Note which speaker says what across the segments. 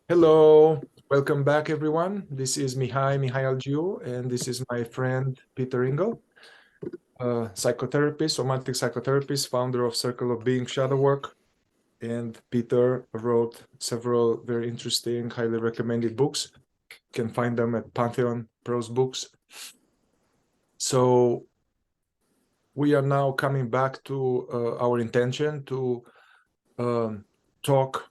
Speaker 1: Hello, welcome back, everyone. This is Mihail Giu, and this is my friend Peter Ingle, psychotherapist, somatic psychotherapist, founder of Circle of Being Shadow Work. And Peter wrote several very interesting, highly recommended books. You can find them at Pantheon Prose Books. So we are now coming back to our intention to talk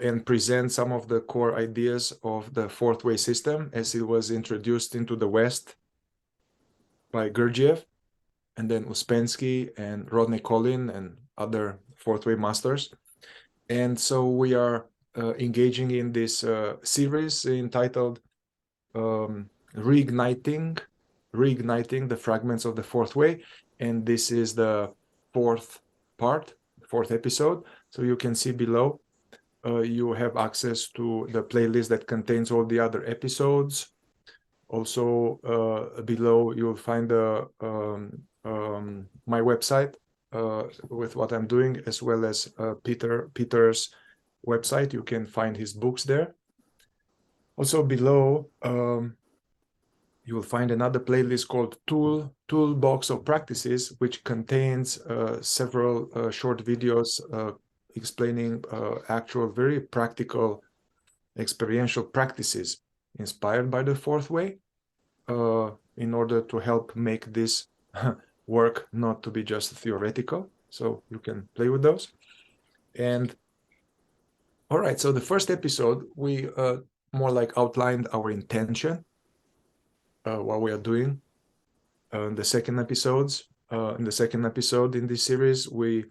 Speaker 1: and present some of the core ideas of the fourth way system as it was introduced into the West by Gurdjieff, and then Uspensky and Rodney Collin and other fourth way masters. And so we are engaging in this series entitled Reigniting the Fragments of the Fourth Way. And this is the fourth episode. So you can see below you have access to the playlist that contains all the other episodes. Also, below you'll find my website with what I'm doing, as well as Peter's website. You can find his books there. Also below, you will find another playlist called Toolbox of Practices, which contains several short videos explaining actual, very practical, experiential practices inspired by the fourth way in order to help make this work not to be just theoretical. So you can play with those. And all right, so the first episode, we more like outlined our intention, what we are doing. In the second episode in this series, we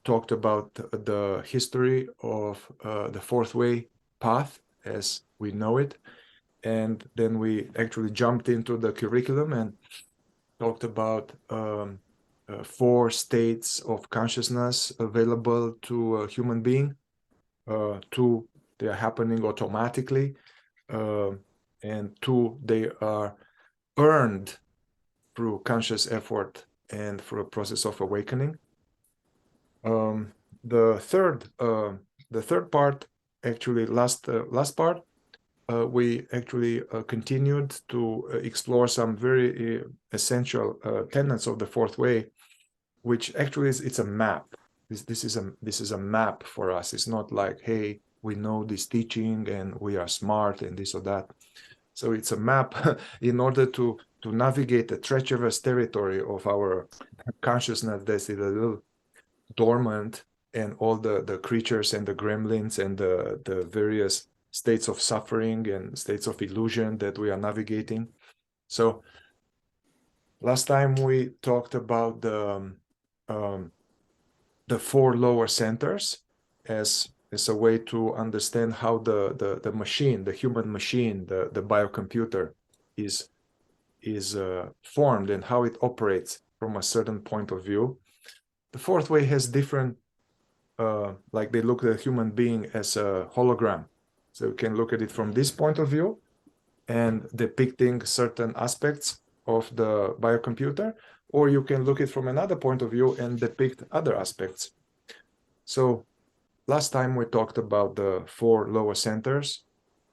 Speaker 1: talked about the history of the fourth way path as we know it. And then we actually jumped into the curriculum and talked about 4 states of consciousness available to a human being. 2, they are happening automatically, and 2, they are earned through conscious effort and through a process of awakening. The third part, actually last part, we actually continued to explore some very essential tenets of the fourth way, which actually it's a map. This is a map for us. It's not like, hey, we know this teaching and we are smart and this or that. So it's a map in order to navigate the treacherous territory of our consciousness that is a little dormant, and all the creatures and the gremlins and the various states of suffering and states of illusion that we are navigating. So last time we talked about the 4 lower centers as a way to understand how the machine, the human machine, the biocomputer is formed and how it operates from a certain point of view. The fourth way has different, like they look at a human being as a hologram. So you can look at it from this point of view and depicting certain aspects of the biocomputer, or you can look at it from another point of view and depict other aspects. So last time we talked about the 4 lower centers,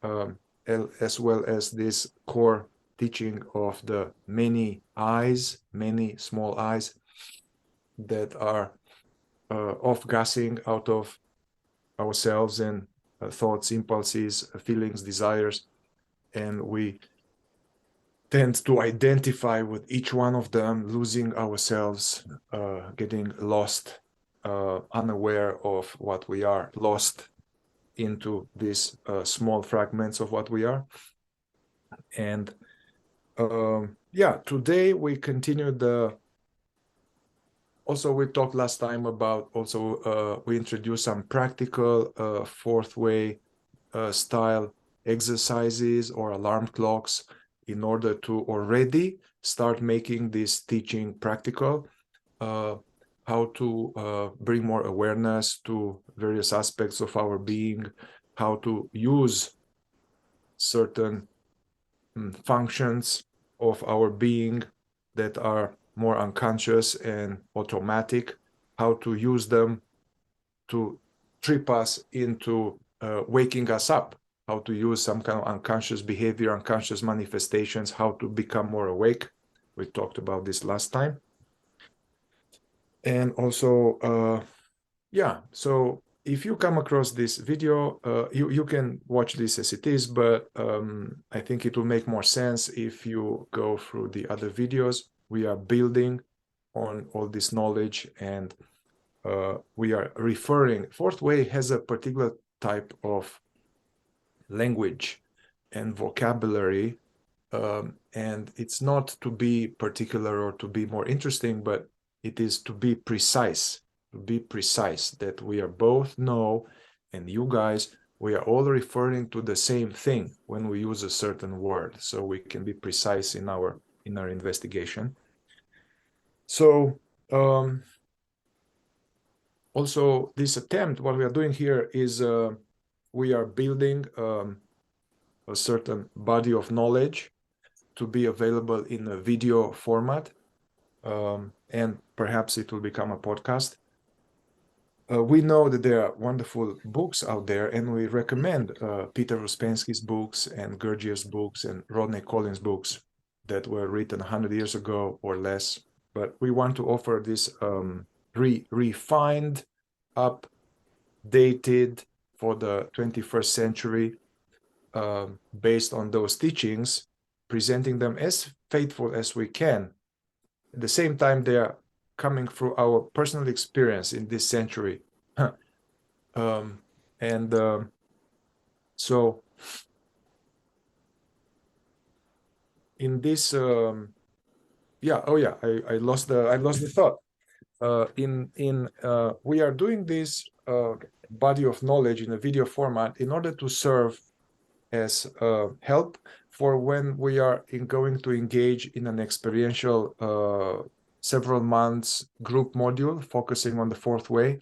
Speaker 1: as well as this core teaching of the many eyes, many small eyes that are off-gassing out of ourselves and thoughts, impulses, feelings, desires, and we tend to identify with each one of them, losing ourselves, getting lost, unaware of what we are, lost into these small fragments of what we are. And yeah, today we continue also we talked last time about we introduced some practical fourth way style exercises or alarm clocks in order to already start making this teaching practical, how to bring more awareness to various aspects of our being, how to use certain functions of our being that are more unconscious and automatic, how to use them to trip us into waking us up, how to use some kind of unconscious behavior, unconscious manifestations, how to become more awake. We talked about this last time. And also, yeah, so if you come across this video, you can watch this as it is, but I think it will make more sense if you go through the other videos. We are building on all this knowledge, and we are referring. Fourth way has a particular type of language and vocabulary, and it's not to be particular or to be more interesting, but it is to be precise, that we are both know, and you guys, we are all referring to the same thing when we use a certain word, so we can be precise in our investigation. So also this attempt, what we are doing here is we are building a certain body of knowledge to be available in a video format, and perhaps it will become a podcast. We know that there are wonderful books out there, and we recommend Peter Uspensky's books and Gurdjieff's books and Rodney Collins' books that were written 100 years ago or less. But we want to offer this refined, updated for the 21st century, based on those teachings, presenting them as faithful as we can. At the same time, they are coming through our personal experience in this century. So in this, yeah, oh yeah, I lost the thought. We are doing this body of knowledge in a video format in order to serve as help for when we are going to engage in an experiential several months group module focusing on the fourth way.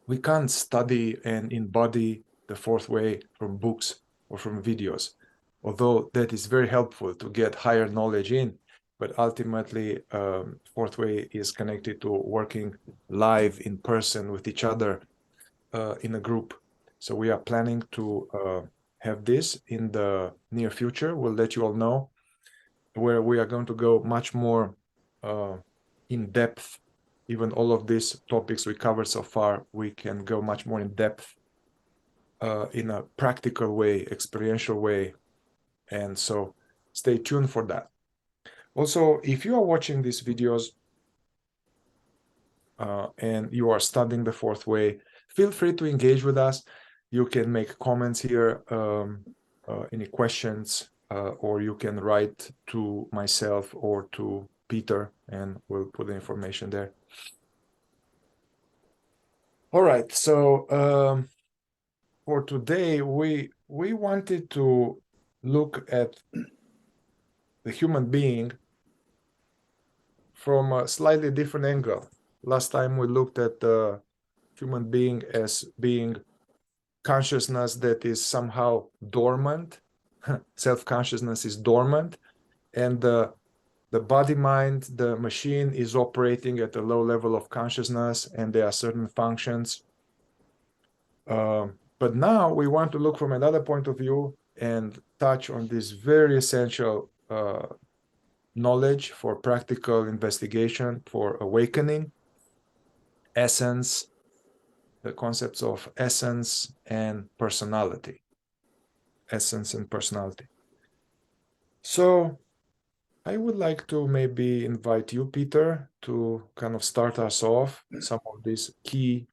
Speaker 1: We can't study and embody the fourth way from books or from videos, although that is very helpful to get higher knowledge in. But ultimately, fourth way is connected to working live in person with each other in a group. So we are planning to have this in the near future. We'll let you all know, where we are going to go much more in depth. Even all of these topics we covered so far, we can go much more in depth in a practical way, experiential way. And so stay tuned for that. Also, if you are watching these videos and you are studying the fourth way, feel free to engage with us. You can make comments here, any questions, or you can write to myself or to Peter, and we'll put the information there. All right, so for today, we wanted to look at the human being from a slightly different angle. Last time we looked at the human being as being consciousness that is somehow dormant. Self-consciousness is dormant, and the body mind, the machine, is operating at a low level of consciousness, and there are certain functions. But now we want to look from another point of view and touch on this very essential knowledge for practical investigation, for awakening, essence, the concepts of essence and personality. Essence and personality. So I would like to maybe invite you, Peter, to kind of start us off some of these key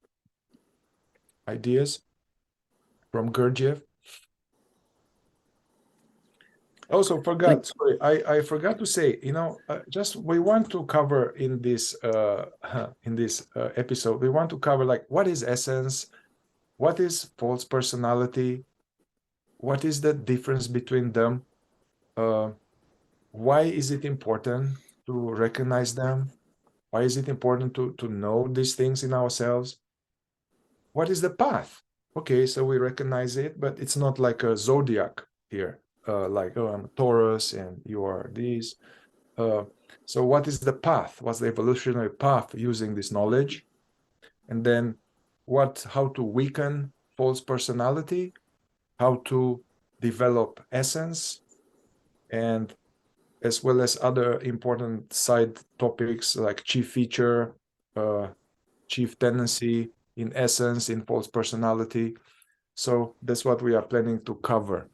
Speaker 1: ideas from Gurdjieff. I also forgot, sorry, I forgot to say, just we want to cover in this episode, we want to cover like what is essence, what is false personality, what is the difference between them, why is it important to recognize them, why is it important to know these things in ourselves, what is the path? Okay, so we recognize it, but it's not like a zodiac here. Like, oh, I'm a Taurus and you are these. So what is the path? What's the evolutionary path using this knowledge? And then how to weaken false personality, how to develop essence, and as well as other important side topics like chief feature, chief tendency, in essence, in false personality. So that's what we are planning to cover.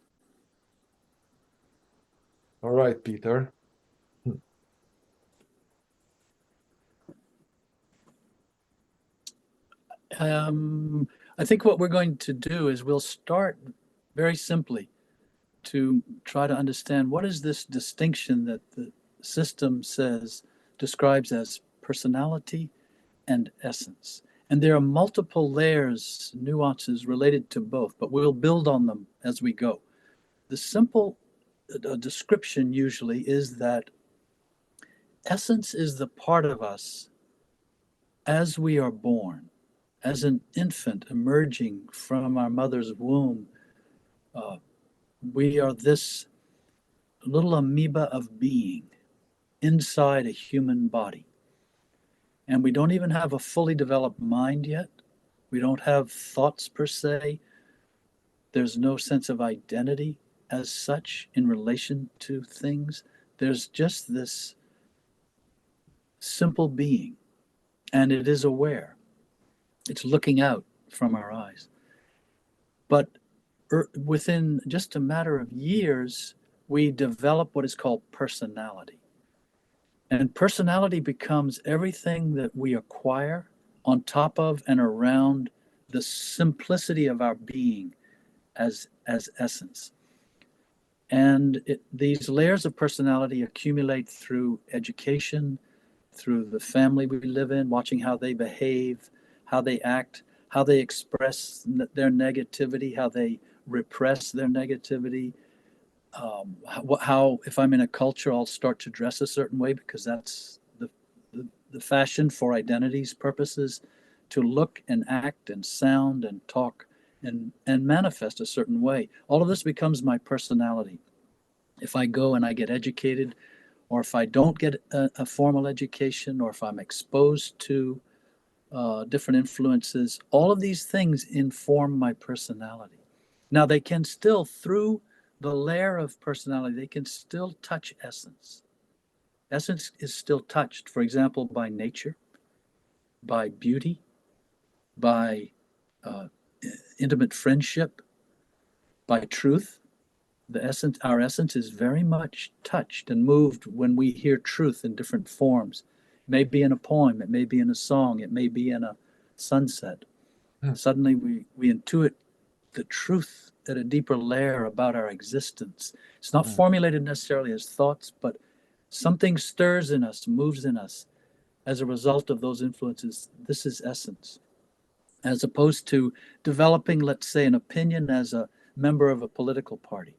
Speaker 1: All right, Peter.
Speaker 2: I think what we're going to do is we'll start very simply to try to understand what is this distinction that the system describes as personality and essence. And there are multiple layers, nuances related to both, but we'll build on them as we go. The simple description usually is that essence is the part of us as we are born, as an infant emerging from our mother's womb. We are this little amoeba of being inside a human body. And we don't even have a fully developed mind yet. We don't have thoughts per se. There's no sense of identity as such in relation to things. There's just this simple being, and it is aware. It's looking out from our eyes. But within just a matter of years, we develop what is called personality. And personality becomes everything that we acquire on top of and around the simplicity of our being as essence. And these layers of personality accumulate through education, through the family we live in, watching how they behave, how they act, how they express their negativity, how they repress their negativity, how if I'm in a culture, I'll start to dress a certain way because that's the fashion for identity's purposes, to look and act and sound and talk and manifest a certain way. All of this becomes my personality. If I go and I get educated, or if I don't get a formal education, or if I'm exposed to different influences, all of these things inform my personality. Now, they can still, through the layer of personality, they can still touch essence. Essence is still touched, for example, by nature, by beauty, by intimate friendship, by truth. Our essence is very much touched and moved when we hear truth in different forms. It may be in a poem, it may be in a song, it may be in a sunset. Suddenly we intuit the truth at a deeper layer about our existence. It's not formulated necessarily as thoughts, but something stirs in us, moves in us as a result of those influences. This is essence. As opposed to developing, let's say, an opinion as a member of a political party,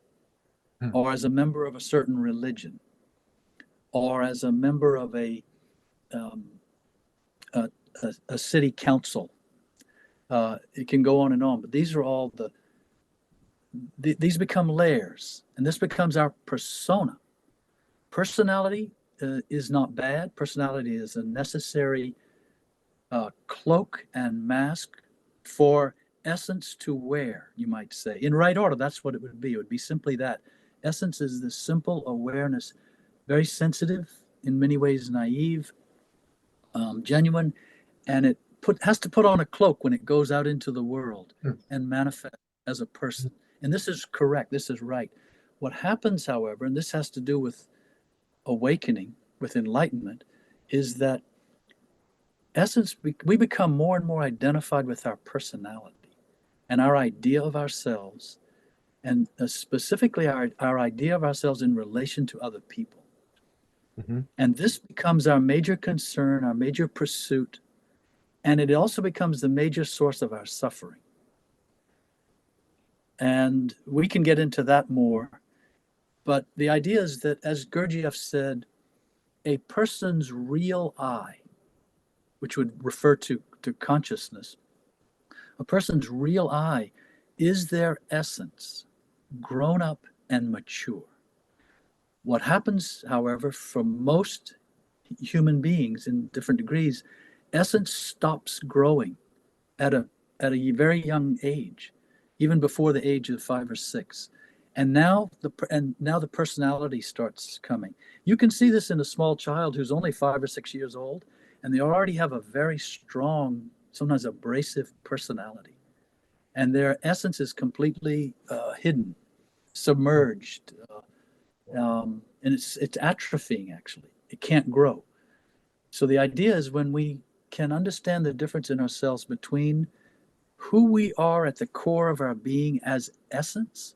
Speaker 2: or as a member of a certain religion, or as a member of a city council. It can go on, but these are all these become layers, and this becomes our persona. Personality is not bad. Personality is a necessary cloak and mask for essence to wear, you might say. In right order, that's what it would be. It would be simply that. Essence is this simple awareness, very sensitive, in many ways naive, genuine, and it has to put on a cloak when it goes out into the world and manifest as a person. And this is correct. This is right. What happens, however, and this has to do with awakening, with enlightenment, is that essence, we become more and more identified with our personality and our idea of ourselves, and specifically our idea of ourselves in relation to other people. And this becomes our major concern, our major pursuit, and it also becomes the major source of our suffering. And we can get into that more. But the idea is that, as Gurdjieff said, a person's real I, which would refer to consciousness, a person's real I is their essence, grown up and mature. What happens, however, for most human beings in different degrees, essence stops growing at a very young age. even before the age of 5 or 6. And now the personality starts coming. You can see this in a small child who's only 5 or 6 years old, and they already have a very strong, sometimes abrasive personality, and their essence is completely hidden, submerged, and it's atrophying. Actually, it can't grow. So the idea is, when we can understand the difference in ourselves between who we are at the core of our being as essence,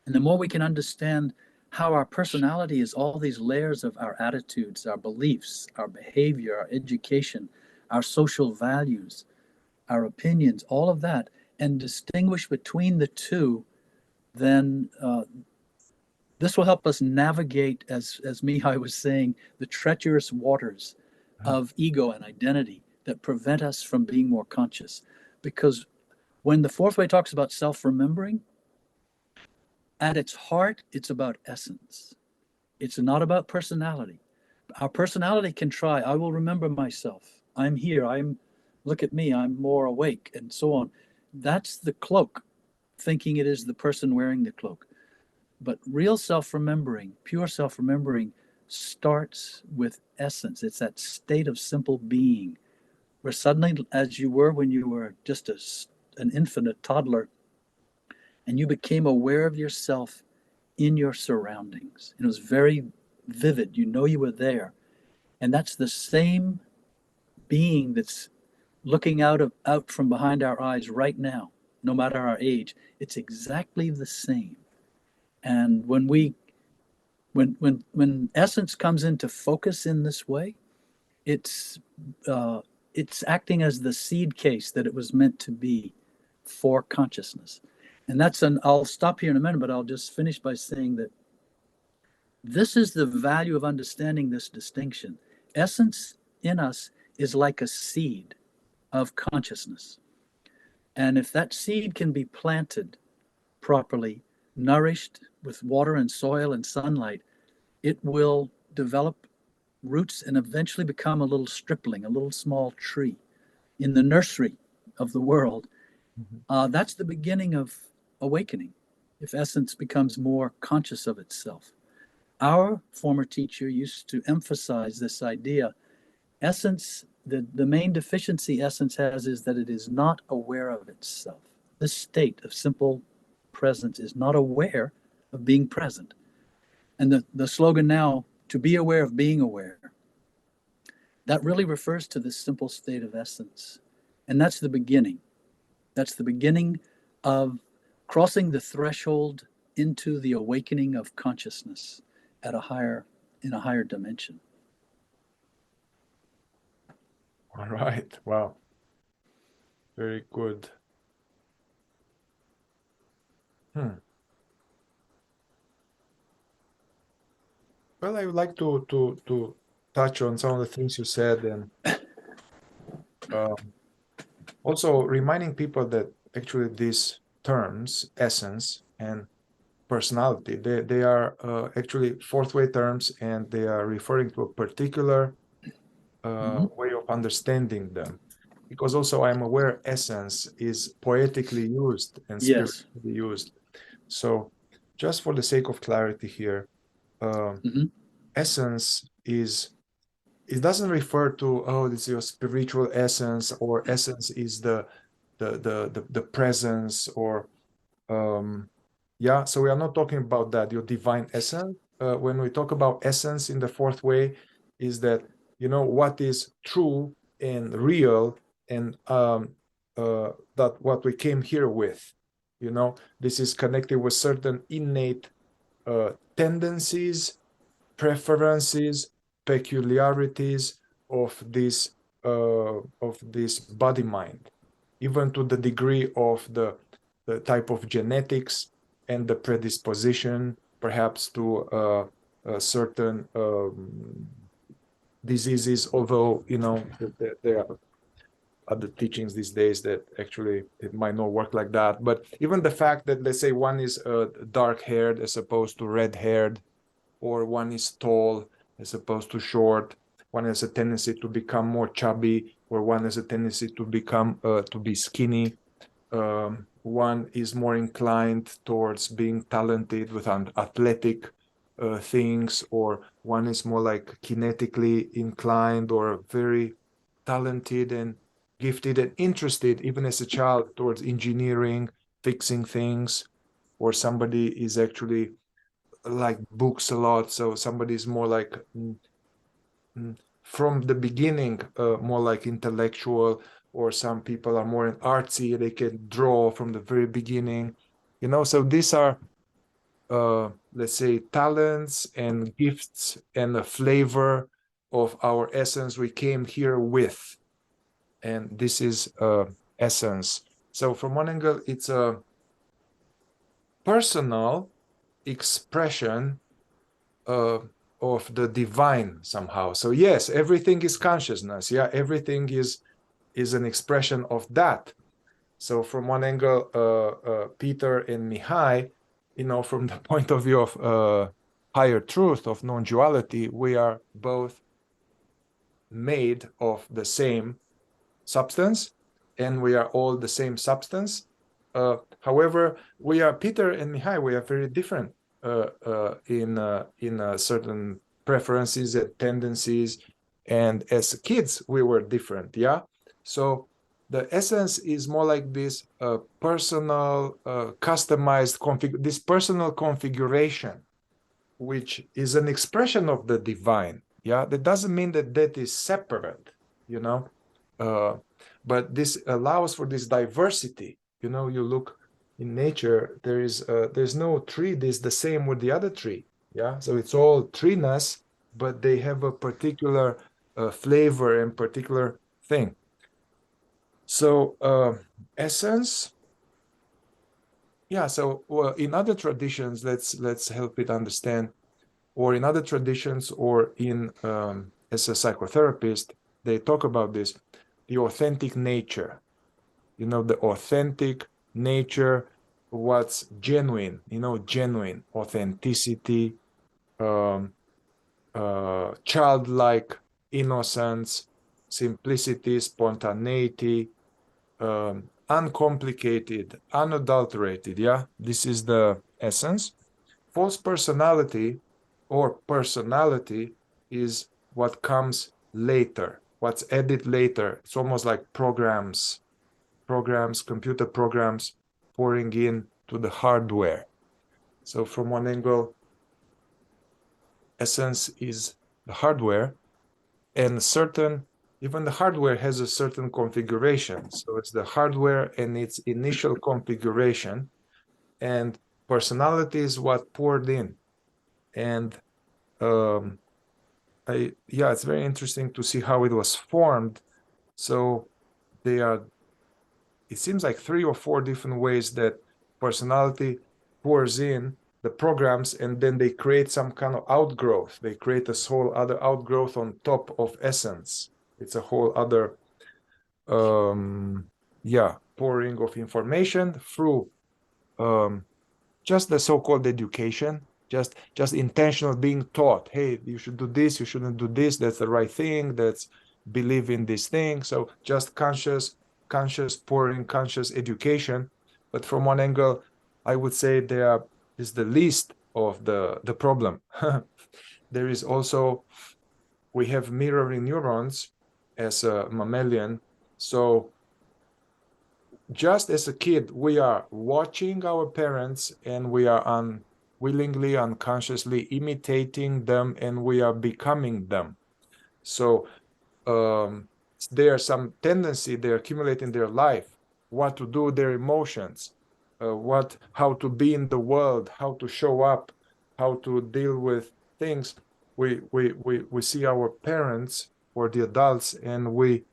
Speaker 2: and the more we can understand how our personality is all these layers of our attitudes, our beliefs, our behavior, our education, our social values, our opinions, all of that, and distinguish between the two, then this will help us navigate, as Mihai was saying, the treacherous waters of ego and identity that prevent us from being more conscious. Because when the fourth way talks about self-remembering, at its heart, it's about essence. It's not about personality. Our personality can try, I will remember myself. I'm here. Look at me. I'm more awake, and so on. That's the cloak, thinking it is the person wearing the cloak. But real self-remembering, pure self-remembering, starts with essence. It's that state of simple being where suddenly, as you were when you were just an infant, a toddler, and you became aware of yourself in your surroundings. And it was very vivid. You know you were there. And that's the same being that's looking out from behind our eyes right now, no matter our age. It's exactly the same. And when essence comes into focus in this way, it's it's acting as the seed case that it was meant to be for consciousness. And I'll stop here in a minute, but I'll just finish by saying that this is the value of understanding this distinction. Essence in us is like a seed of consciousness. And if that seed can be planted properly, nourished with water and soil and sunlight, it will develop roots and eventually become a little stripling, a little small tree in the nursery of the world. That's the beginning of awakening, if essence becomes more conscious of itself. Our former teacher used to emphasize this idea. Essence, the main deficiency essence has is that it is not aware of itself. This state of simple presence is not aware of being present. And the slogan now, to be aware of being aware, that really refers to this simple state of essence. And that's the beginning. That's the beginning of crossing the threshold into the awakening of consciousness in a higher dimension.
Speaker 1: All right. Wow. Very good. Well, I would like to touch on some of the things you said, and also reminding people that actually these terms, essence and personality, they are actually fourth way terms, and they are referring to a particular way of understanding them. Because also I'm aware essence is poetically used and
Speaker 2: Yes.
Speaker 1: spiritually used. So just for the sake of clarity here, essence it doesn't refer to, oh, this is your spiritual essence, or essence is the presence, or yeah, so we are not talking about that, your divine essence. When we talk about essence in the fourth way, is that, what is true and real, and that what we came here with, this is connected with certain innate tendencies, preferences, peculiarities of this body mind, even to the degree of the type of genetics and the predisposition, perhaps to certain diseases. Although there are other teachings these days that actually it might not work like that. But even the fact that, let's say, one is dark-haired as opposed to red-haired, or one is tall as opposed to short, one has a tendency to become more chubby, or one has a tendency to become to be skinny. One is more inclined towards being talented with athletic things, or one is more like kinetically inclined or very talented and gifted and interested, even as a child, towards engineering, fixing things, or somebody is actually like books a lot. So somebody is more like from the beginning, more like intellectual, or some people are more artsy, they can draw from the very beginning, you know. So these are, let's say, talents and gifts and a flavor of our essence we came here with. And this is essence. So from one angle, it's a personal expression of the divine somehow. So yes, everything is consciousness. Yeah, everything is an expression of that. So from one angle, Peter and Mihai, you know, from the point of view of higher truth, of non-duality, we are both made of the same substance, and we are all the same substance. However, we are Peter and Mihai. We are very different in certain preferences and tendencies, and as kids we were different. Yeah, so the essence is more like this personal, customized this personal configuration, which is an expression of the divine. Yeah, that doesn't mean that that is separate, you know. Uh, but this allows for this diversity. You know, you look in nature, there's no tree that is the same with the other tree. Yeah, so it's all treeness, but they have a particular flavor and particular thing. So essence, yeah. So in other traditions, let's help it understand, or in other traditions, or in as a psychotherapist, they talk about this, the authentic nature, you know, the authentic nature, what's genuine, you know, genuine authenticity, um, childlike innocence, simplicity, spontaneity, uncomplicated, unadulterated. Yeah, this is the essence. False personality or personality is what comes later, what's added later. It's almost like computer programs pouring in to the hardware. So from one angle, essence is the hardware, and even the hardware has a certain configuration. So it's the hardware and its initial configuration, and personality is what poured in. And yeah, it's very interesting to see how it was formed. So it seems like 3 or 4 different ways that personality pours in the programs, and then they create some kind of outgrowth. They create this whole other outgrowth on top of essence. It's a whole other, pouring of information through just the so-called education, just intentional being taught, hey, you should do this, you shouldn't do this, that's the right thing, that's believe in this thing. So just conscious pouring, conscious education. But from one angle, I would say there is the least of the problem. There is also, we have mirroring neurons as a mammalian. So just as a kid, we are watching our parents, and we are unwillingly, unconsciously imitating them, and we are becoming them. So there's some tendency they accumulate in their life, what to do with their emotions, how to be in the world, how to show up, how to deal with things. We see our parents or the adults, and we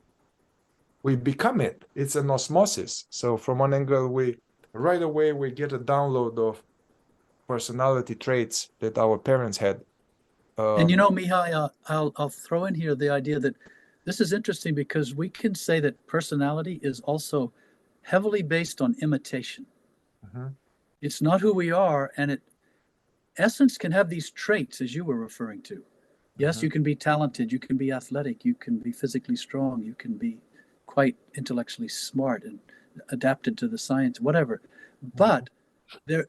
Speaker 1: become it. It's an osmosis. So from one angle, right away we get a download of personality traits that our parents had.
Speaker 2: And you know, Mihai, I'll throw in here the idea that this is interesting because we can say that personality is also heavily based on imitation.
Speaker 1: Mhm.
Speaker 2: It's not who we are, and essence can have these traits as you were referring to. Yes,
Speaker 1: Mhm.
Speaker 2: you can be talented, you can be athletic, you can be physically strong, you can be quite intellectually smart and adapted to the science, whatever. But there,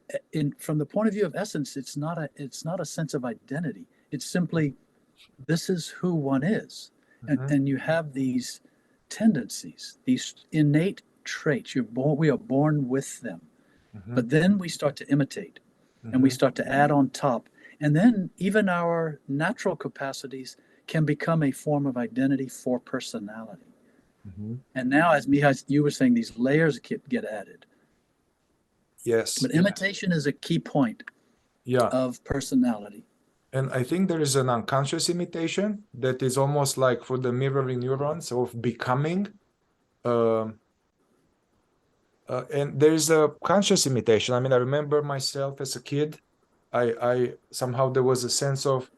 Speaker 2: from the point of view of essence, it's not a sense of identity. It's simply, this is who one is. And you have these tendencies, these innate traits. We are born with them. But then we start to imitate, and we start to add on top. And then even our natural capacities can become a form of identity for personality. And now, as Mihai, you were saying, these layers get added.
Speaker 1: Yes.
Speaker 2: But imitation is a key point of personality.
Speaker 1: And I think there is an unconscious imitation that is almost like for the mirroring neurons of becoming. And there is a conscious imitation. I mean, I remember myself as a kid, I somehow there was a sense of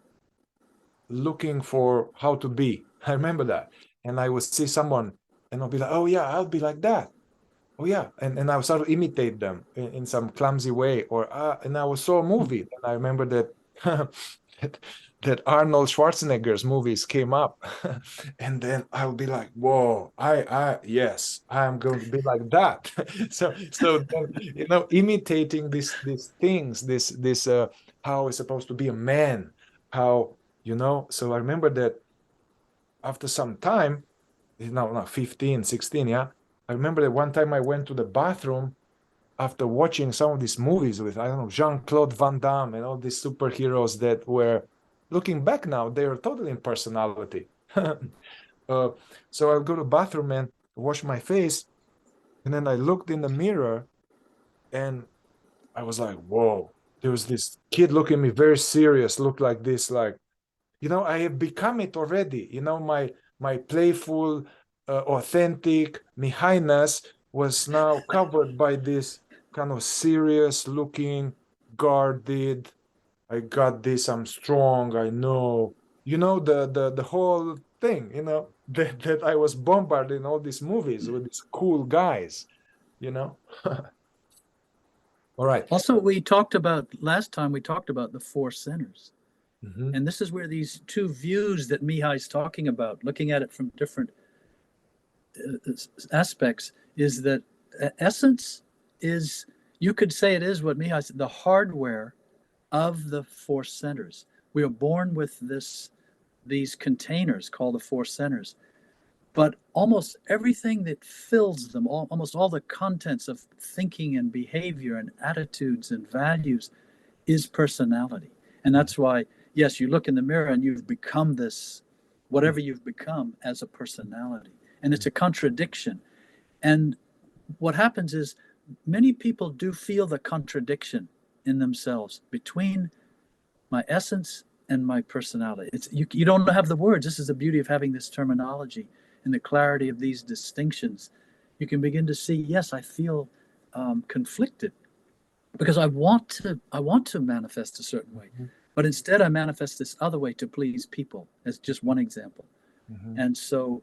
Speaker 1: looking for how to be. I remember that. And I would see someone and I'll be like, oh yeah, I'll be like that. Oh yeah. And I would start to imitate them in some clumsy way. And I saw a movie and I remember that that Arnold Schwarzenegger's movies came up. And then I'll be like, whoa, yes, I'm going to be like that. so then, imitating these things, this how it's supposed to be a man, how, so I remember that after some time, 15, 16, yeah, I remember that one time I went to the bathroom after watching some of these movies with, I don't know, Jean-Claude Van Damme and all these superheroes that were, looking back now, they are totally in personality. So I'll go to the bathroom and wash my face. And then I looked in the mirror and I was like, whoa, there was this kid looking at me very serious, looked like this, like, I have become it already. My playful, authentic Mihainess was now covered by this kind of serious looking, guarded, I got this, I'm strong, I know, the whole thing, that I was bombarded in all these movies with these cool guys, All right.
Speaker 2: Also, last time we talked about the four centers. And this is where these two views that Mihai's talking about, looking at it from different aspects, is that essence is, you could say it is what Mihai said, the hardware of the four centers. We are born with these containers called the four centers, but almost everything that fills them, almost all the contents of thinking and behavior and attitudes and values is personality. And that's why, yes, you look in the mirror and you've become this, whatever you've become as a personality. And it's a contradiction. And what happens is many people do feel the contradiction in themselves between my essence and my personality. You don't have the words. This is the beauty of having this terminology and the clarity of these distinctions. You can begin to see, yes, I feel conflicted because I want to manifest a certain way, but instead I manifest this other way to please people, as just one example. And so,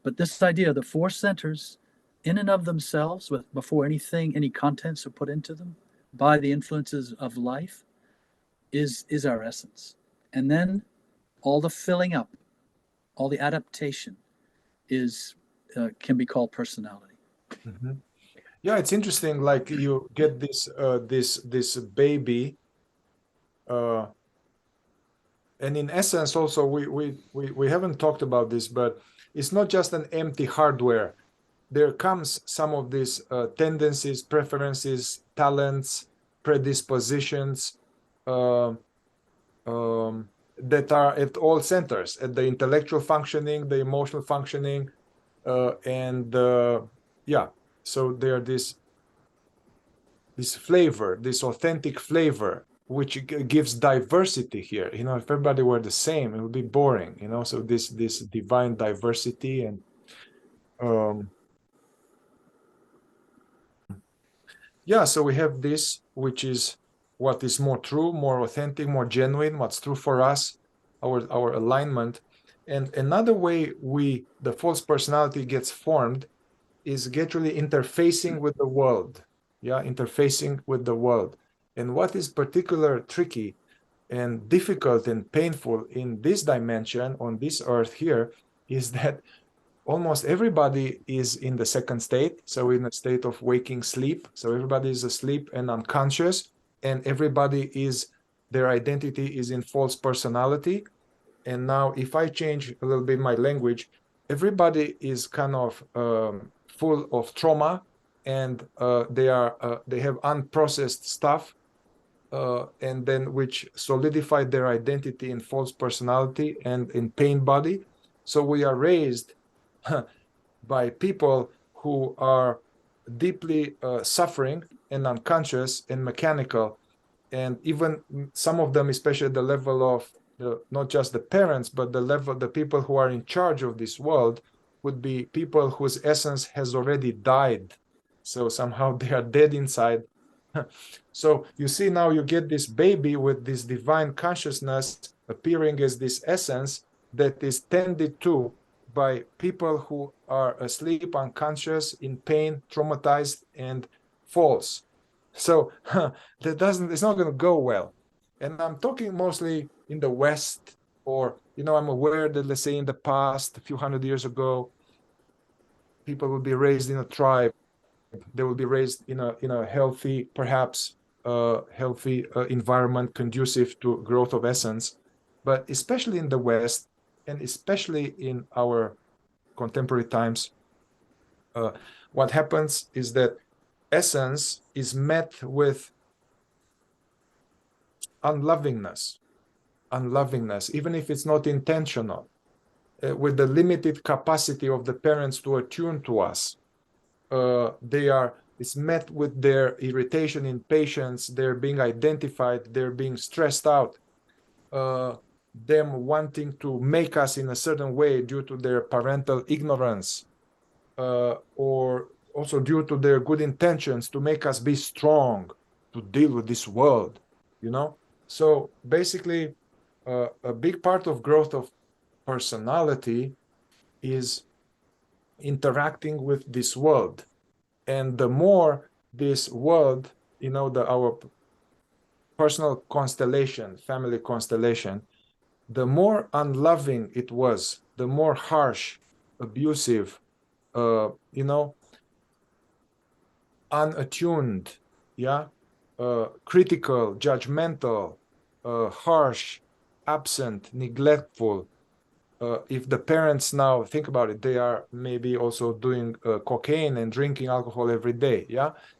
Speaker 2: but this idea of the four centers in and of themselves, before any contents are put into them by the influences of life, is our essence. And then all the filling up, all the adaptation can be called personality.
Speaker 1: Yeah, it's interesting. Like you get this baby, and in essence, also we haven't talked about this, but it's not just an empty hardware. There comes some of these tendencies, preferences, talents, predispositions that are at all centers, at the intellectual functioning, the emotional functioning, so there this flavor, this authentic flavor, which gives diversity here. If everybody were the same, it would be boring. So this divine diversity and so we have this, which is what is more true, more authentic, more genuine, what's true for us, our alignment. And another way the false personality gets formed is gradually interfacing with the world. Interfacing with the world. And what is particularly tricky and difficult and painful in this dimension on this earth here is that almost everybody is in the second state, so in a state of waking sleep. So everybody is asleep and unconscious, and everybody is, their identity is in false personality. And now if I change a little bit my language, everybody is kind of full of trauma, and they have unprocessed stuff, and then which solidified their identity in false personality and in pain body. So we are raised by people who are deeply suffering and unconscious and mechanical. And even some of them, especially at the level of not just the parents, but the people who are in charge of this world, would be people whose essence has already died. So somehow they are dead inside. So you see, now you get this baby with this divine consciousness appearing as this essence that is tended to by people who are asleep, unconscious, in pain, traumatized, and false. So it's not going to go well. And I'm talking mostly in the West, or, I'm aware that, let's say, in the past, a few hundred years ago, people would be raised in a tribe. They will be raised in a healthy, perhaps healthy environment conducive to growth of essence. But especially in the West, and especially in our contemporary times, what happens is that essence is met with unlovingness, even if it's not intentional, with the limited capacity of the parents to attune to us. It's met with their irritation, impatience, they're being identified, they're being stressed out, them wanting to make us in a certain way due to their parental ignorance, or also due to their good intentions to make us be strong to deal with this world, So basically, a big part of growth of personality is interacting with this world. And the more this world, our personal constellation, family constellation, the more unloving it was, the more harsh, abusive, unattuned, critical, judgmental, harsh, absent, neglectful. If the parents, now think about it, they are maybe also doing cocaine and drinking alcohol every day.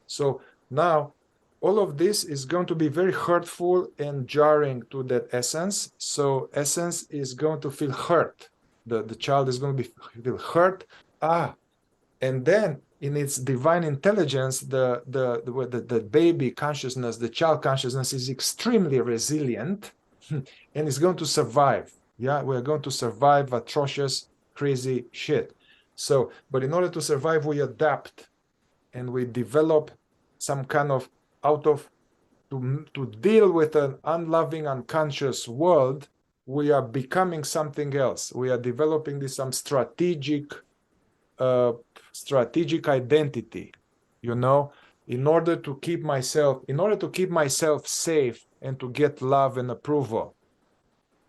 Speaker 1: So now all of this is going to be very hurtful and jarring to that essence. So essence is going to feel hurt. The child is going to feel hurt. And then in its divine intelligence, the baby consciousness, the child consciousness is extremely resilient and is going to survive. We're going to survive atrocious, crazy shit. So, but in order to survive, we adapt and we develop some kind of to deal with an unloving, unconscious world. We are becoming something else. We are developing some strategic identity, in order to keep myself safe and to get love and approval.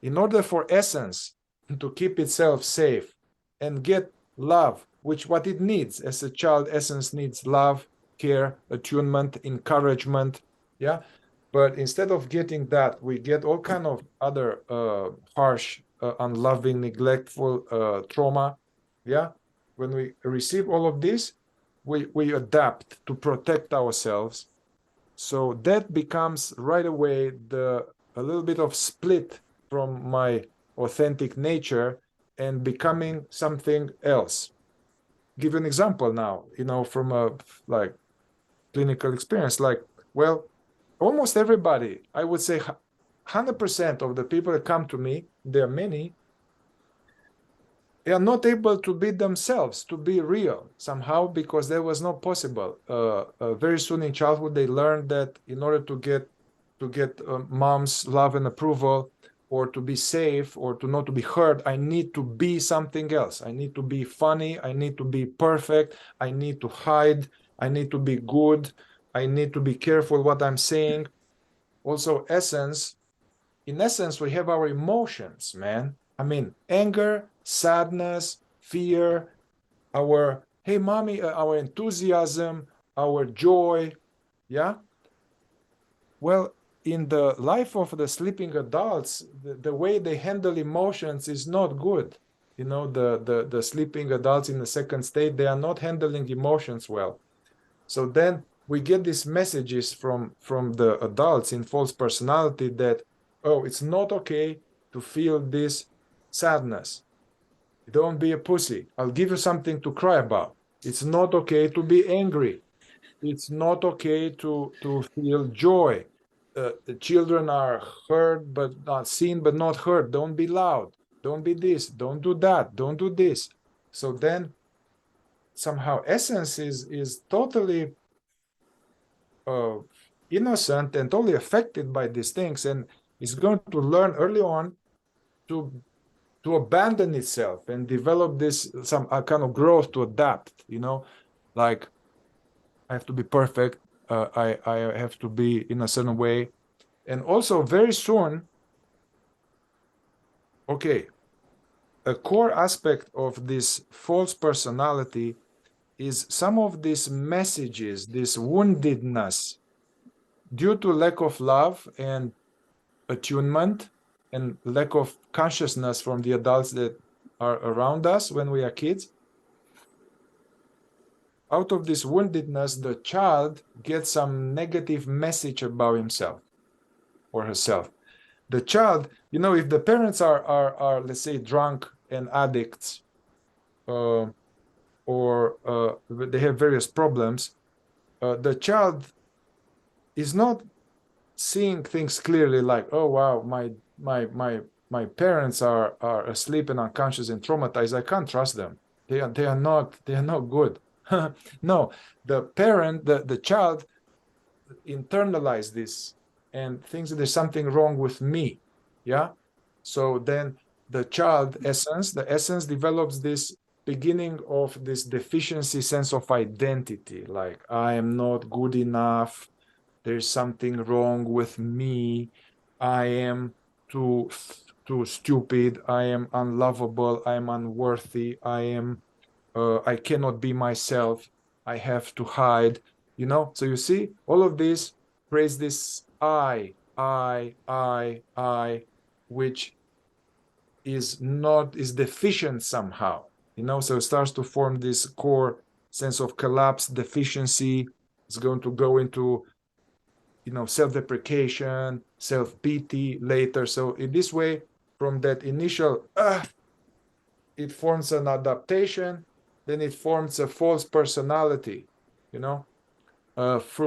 Speaker 1: In order for essence to keep itself safe and get love, which what it needs as a child, essence needs love, care, attunement, encouragement. But instead of getting that, we get all kind of other harsh, unloving, neglectful trauma. When we receive all of this, we adapt to protect ourselves. So that becomes right away a little bit of split from my authentic nature and becoming something else. Give you an example now, from a clinical experience. Almost everybody, I would say 100% of the people that come to me, there are many, they are not able to be themselves, to be real somehow, because that was not possible. Very soon in childhood, they learned that in order to get mom's love and approval, or to be safe, or to not to be hurt, I need to be something else. I need to be funny. I need to be perfect. I need to hide. I need to be good. I need to be careful what I'm saying. Also, in essence, we have our emotions, man. I mean, anger, sadness, fear, our, hey, mommy, our enthusiasm, our joy. Yeah. Well, in the life of the sleeping adults, the way they handle emotions is not good. You know, the sleeping adults in the second state, they are not handling emotions well. So then we get these messages from the adults in false personality that, oh, it's not okay to feel this sadness. Don't be a pussy. I'll give you something to cry about. It's not okay to be angry. It's not okay to feel joy. The children are heard but not seen but not heard. Don't be loud. Don't be this. Don't do that. Don't do this. So then somehow essence is totally uh, innocent and totally affected by these things, and is going to learn early on to abandon itself and develop this some kind of growth to adapt. You know, like I have to be perfect. I have to be in a certain way, and also very soon. Okay, a core aspect of this false personality is some of these messages, this woundedness due to lack of love and attunement and lack of consciousness from the adults that are around us when we are kids. Out of this woundedness, the child gets some negative message about himself or herself. The child, you know, if the parents are let's say drunk and addicts, or they have various problems, the child is not seeing things clearly, like, oh wow, my parents are asleep and unconscious and traumatized. I can't trust them. They are not good. No, the child internalize this and thinks that there's something wrong with me. Yeah. So then the essence develops this beginning of this deficiency sense of identity, like I am not good enough, there's something wrong with me, I am too too stupid, I am unlovable, I am unworthy, I cannot be myself, I have to hide, you know. So you see, all of this creates this I, which is deficient somehow, you know. So it starts to form this core sense of collapse, deficiency. It's going to go into, you know, self-deprecation, self-pity later. So in this way, from that initial it forms an adaptation, then it forms a false personality, you know.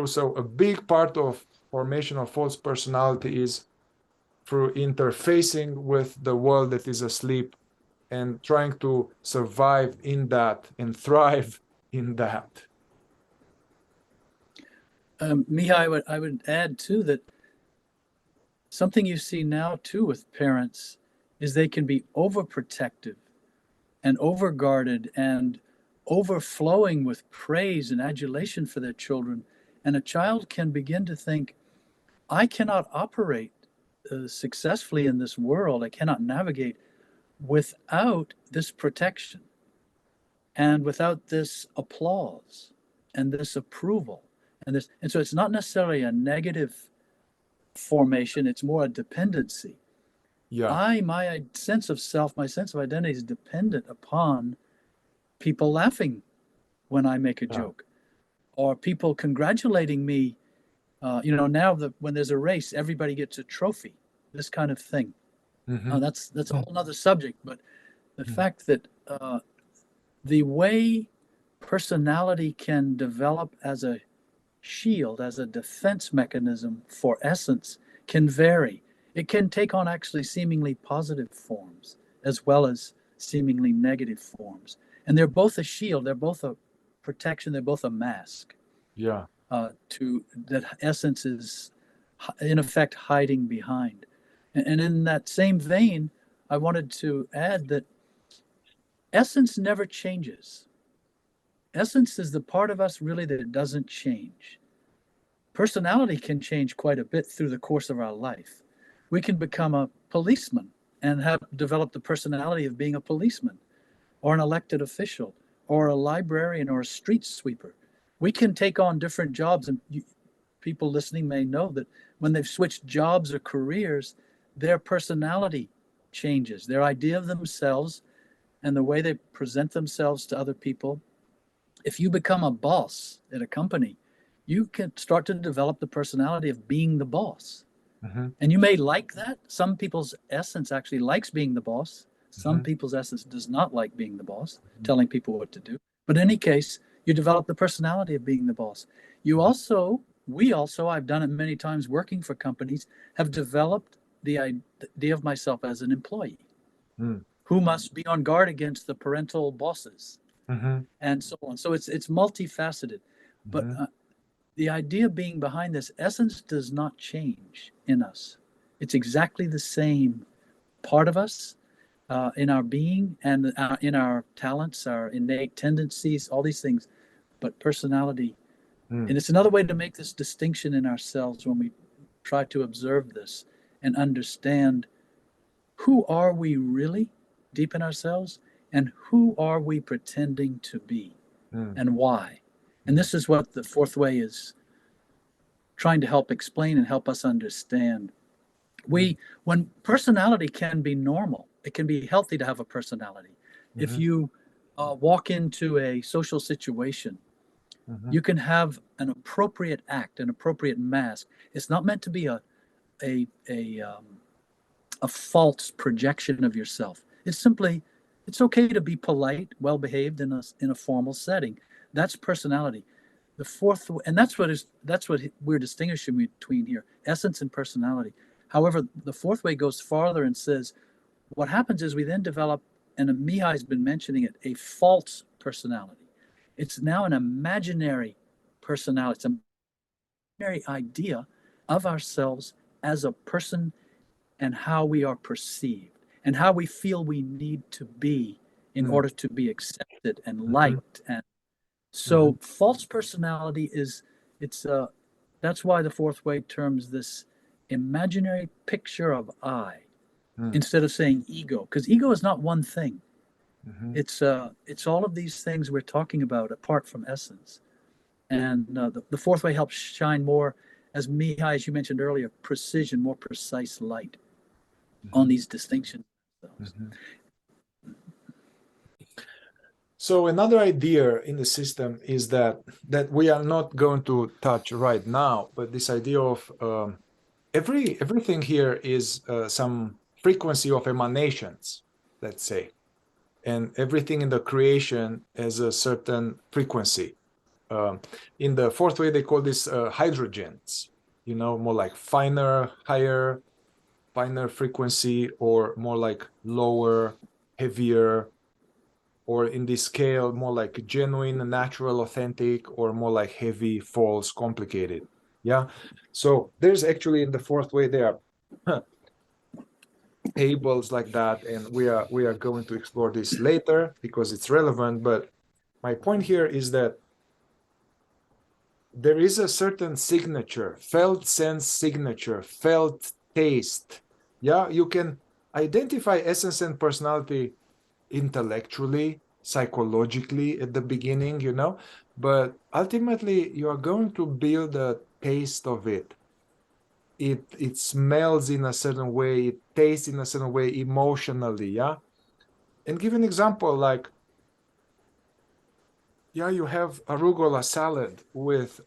Speaker 1: So a big part of formation of false personality is through interfacing with the world that is asleep and trying to survive in that and thrive in that.
Speaker 2: Mihai, I would add too that something you see now too with parents is they can be overprotective and overguarded and overflowing with praise and adulation for their children. And a child can begin to think, I cannot operate successfully in this world. I cannot navigate without this protection and without this applause and this approval and this. And so it's not necessarily a negative formation, it's more a dependency.
Speaker 1: Yeah.
Speaker 2: My sense of self, my sense of identity is dependent upon people laughing when I make a
Speaker 1: Yeah.
Speaker 2: joke, or people congratulating me. Now that when there's a race, everybody gets a trophy. This kind of thing.
Speaker 1: Mm-hmm.
Speaker 2: That's a whole other subject. But the fact that the way personality can develop as a shield, as a defense mechanism for essence, can vary. It can take on actually seemingly positive forms as well as seemingly negative forms. And they're both a shield, they're both a protection, they're both a mask
Speaker 1: Yeah.
Speaker 2: to that essence is in effect hiding behind. And in that same vein, I wanted to add that essence never changes. Essence is the part of us really that doesn't change. Personality can change quite a bit through the course of our life. We can become a policeman and have developed the personality of being a policeman or an elected official or a librarian or a street sweeper. We can take on different jobs, and people listening may know that when they've switched jobs or careers, their personality changes, their idea of themselves and the way they present themselves to other people. If you become a boss at a company, you can start to develop the personality of being the boss.
Speaker 1: Mm-hmm.
Speaker 2: And you may like that. Some people's essence actually likes being the boss. Some
Speaker 1: Mm-hmm.
Speaker 2: people's essence does not like being the boss, telling people what to do. But in any case, you develop the personality of being the boss. You also, we also, I've done it many times working for companies, have developed the idea of myself as an employee
Speaker 1: Mm-hmm.
Speaker 2: who must be on guard against the parental bosses
Speaker 1: Mm-hmm.
Speaker 2: and so on. So it's multifaceted. But the idea being behind this, essence does not change in us. It's exactly the same part of us in our being and in our talents, our innate tendencies, all these things. But personality,
Speaker 1: Mm-hmm.
Speaker 2: and it's another way to make this distinction in ourselves when we try to observe this and understand who are we really deep in ourselves and who are we pretending to be and why. And this is what the fourth way is trying to help explain and help us understand. When personality can be normal, it can be healthy to have a personality. If
Speaker 1: Mm-hmm.
Speaker 2: you walk into a social situation,
Speaker 1: Mm-hmm.
Speaker 2: you can have an appropriate act, an appropriate mask. It's not meant to be a a um, a false projection of yourself. It's simply, it's okay to be polite, well behaved in a formal setting. That's personality. The fourth, and that's what we're distinguishing between here, essence and personality. However, the fourth way goes farther and says what happens is we then develop, and Mihai's been mentioning it, a false personality. It's now an imaginary personality. It's an imaginary idea of ourselves as a person and how we are perceived and how we feel we need to be in
Speaker 1: Mm-hmm.
Speaker 2: order to be accepted and
Speaker 1: Mm-hmm.
Speaker 2: liked. And
Speaker 1: Mm-hmm.
Speaker 2: so false personality is, it's that's why the fourth way terms this imaginary picture of I instead of saying ego, because ego is not one thing.
Speaker 1: Mm-hmm.
Speaker 2: It's all of these things we're talking about apart from essence. And the fourth way helps shine more, as Mihai, as you mentioned earlier, precision, more precise light on these distinctions.
Speaker 1: Mm-hmm. So another idea in the system is that we are not going to touch right now, but this idea of everything here is some frequency of emanations, let's say, and everything in the creation has a certain frequency. In the fourth way, they call this hydrogens, more like finer, higher, finer frequency, or more like lower, heavier, or in this scale, more like genuine, natural, authentic, or more like heavy, false, complicated. Yeah. So there's actually in the fourth way there tables like that, and we are going to explore this later because it's relevant. But my point here is that there is a certain signature, felt sense signature, felt taste. Yeah, you can identify essence and personality intellectually, psychologically at the beginning, but ultimately you are going to build a taste of it. It smells in a certain way, it tastes in a certain way emotionally, yeah. And give an example, like, yeah, you have arugula salad with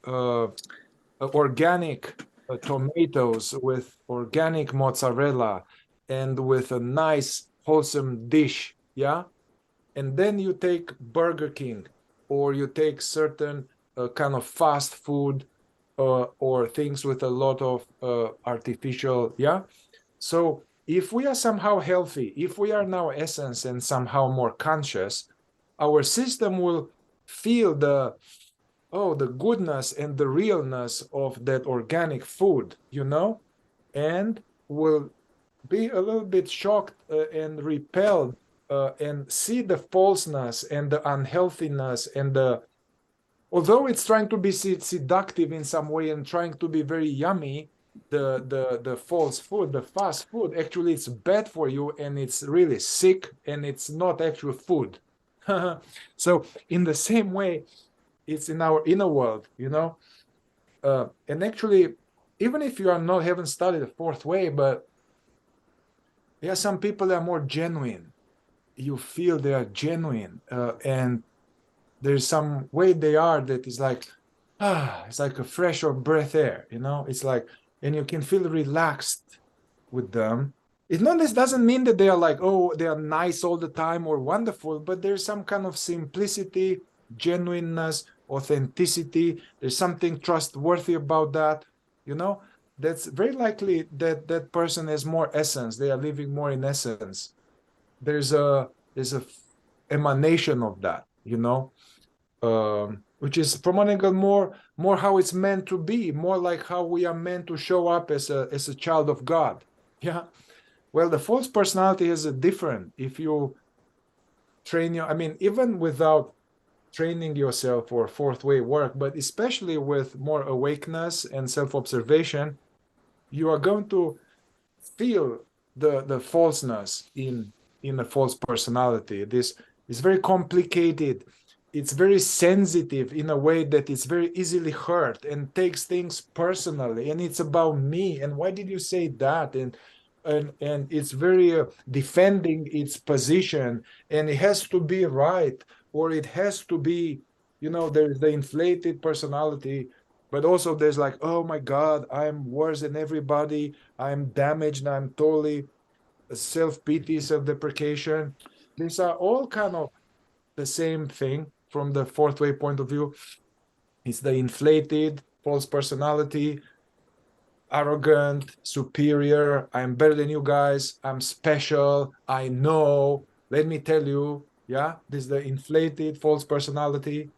Speaker 1: organic tomatoes, with organic mozzarella, and with a nice wholesome dish, yeah. And then you take Burger King, or you take certain kind of fast food or things with a lot of artificial, yeah. So if we are somehow healthy, if we are now essence and somehow more conscious, our system will feel the goodness and the realness of that organic food, and will be a little bit shocked and repelled and see the falseness and the unhealthiness and although it's trying to be seductive in some way and trying to be very yummy, the false food, the fast food, actually it's bad for you and it's really sick and it's not actual food. So in the same way, it's in our inner world, you know. And actually, even if you are not haven't studied the fourth way, but there are some people that are more genuine. You feel they are genuine, and there's some way they are that is like, it's like a fresh or breath air, you know. It's like, and you can feel relaxed with them. It not this doesn't mean that they are like, oh, they are nice all the time or wonderful, but there's some kind of simplicity, genuineness, authenticity. There's something trustworthy about that, you know. That's very likely that that person has more essence. They are living more in essence. There's a emanation of that, you know, which is from an angle more how it's meant to be, more like how we are meant to show up as a child of God. Yeah. Well, the false personality is a different. If you train your, I mean, even without training yourself for fourth way work, but especially with more awakeness and self-observation, you are going to feel the falseness in a false personality. This is very complicated. It's very sensitive in a way that it's very easily hurt and takes things personally, and it's about me, and why did you say that, and it's very defending its position, and it has to be right, or it has to be, you know, there's the inflated personality, but also there's like, oh my God, I'm worse than everybody, I'm damaged, I'm totally self-pity, self-deprecation. These are all kind of the same thing from the fourth way point of view. It's the inflated false personality, arrogant, superior, I'm better than you guys, I'm special, I know, let me tell you. Yeah, this is the inflated false personality.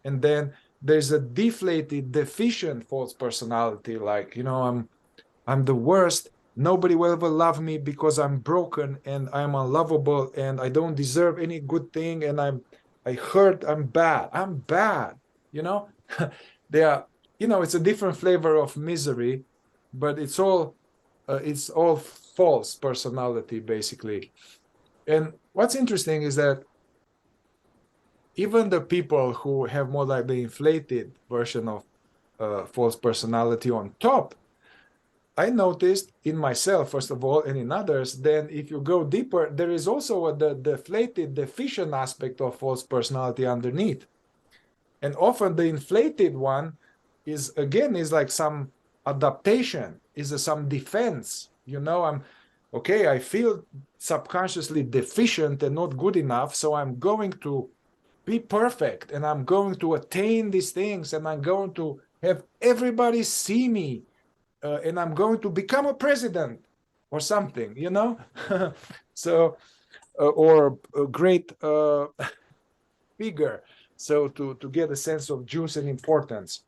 Speaker 1: And then there's a deflated, deficient false personality, like, you know, I'm the worst. Nobody will ever love me because I'm broken and I'm unlovable and I don't deserve any good thing, and I hurt, I'm bad. I'm bad. You know, they are, you know, it's a different flavor of misery, but it's all false personality basically. And what's interesting is that even the people who have more like the inflated version of false personality on top, I noticed in myself, first of all, and in others, then if you go deeper, there is also the deflated, deficient aspect of false personality underneath. And often the inflated one is, again, is like some adaptation, is some defense. You know, I'm okay, I feel subconsciously deficient and not good enough, so I'm going to be perfect and I'm going to attain these things and I'm going to have everybody see me, and I'm going to become a president or something, you know? So, or a great figure. So to get a sense of juice and importance.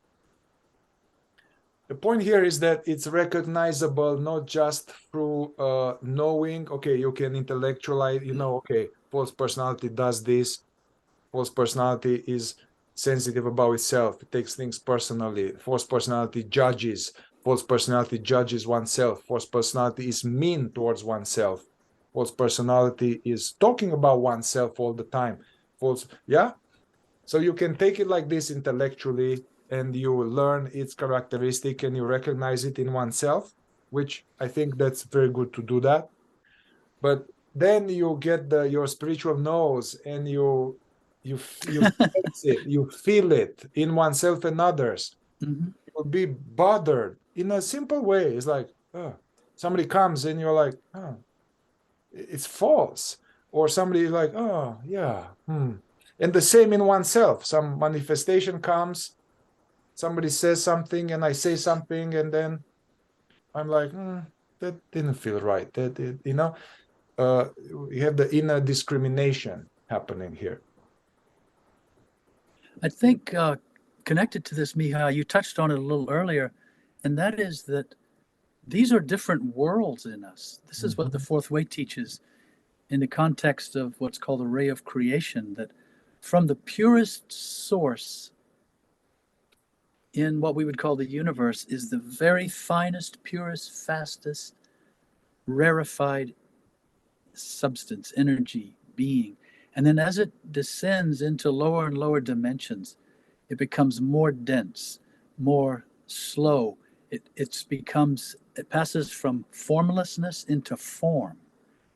Speaker 1: The point here is that it's recognizable not just through knowing, okay, you can intellectualize, you know, okay, false personality does this, false personality is sensitive about itself, it takes things personally, false personality judges, false personality judges oneself, false personality is mean towards oneself, false personality is talking about oneself all the time, false, yeah. So you can take it like this intellectually, and you learn its characteristic and you recognize it in oneself, which I think that's very good to do that. But then you get your spiritual nose, and you sense it, you feel it in oneself and others.
Speaker 2: Mm-hmm.
Speaker 1: You'll be bothered in a simple way. It's like, oh, somebody comes and you're like, oh, it's false. Or somebody is like, oh, yeah. And the same in oneself. Some manifestation comes, somebody says something, and I say something, and then I'm like, that didn't feel right. That, you know, you have the inner discrimination happening here.
Speaker 2: I think connected to this, Miha, you touched on it a little earlier, and that is that these are different worlds in us. This is what the fourth way teaches in the context of what's called a ray of creation, that from the purest source in what we would call the universe is the very finest, purest, fastest, rarefied substance, energy, being. And then as it descends into lower and lower dimensions, it becomes more dense, more slow. It passes from formlessness into form,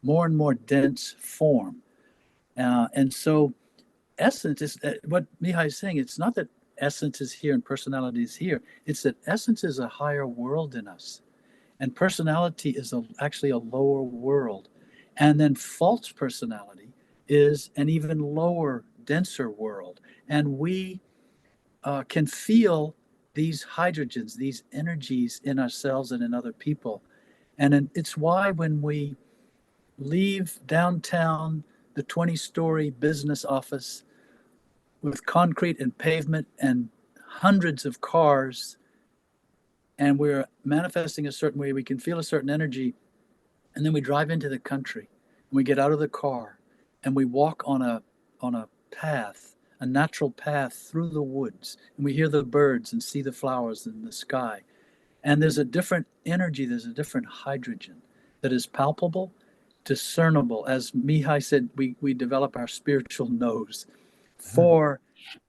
Speaker 2: more and more dense form. And so essence is what Mihai is saying. It's not that essence is here and personality is here. It's that essence is a higher world in us, and personality is actually a lower world. And then false personality is an even lower, denser world. And we can feel these hydrogens, these energies in ourselves and in other people. And it's why when we leave downtown, the 20-story business office with concrete and pavement and hundreds of cars, and we're manifesting a certain way, we can feel a certain energy, and then we drive into the country, and we get out of the car, and we walk on a path, a natural path through the woods, and we hear the birds and see the flowers in the sky. And there's a different energy, there's a different hydrogen that is palpable, discernible. As Mihai said, we develop our spiritual nose for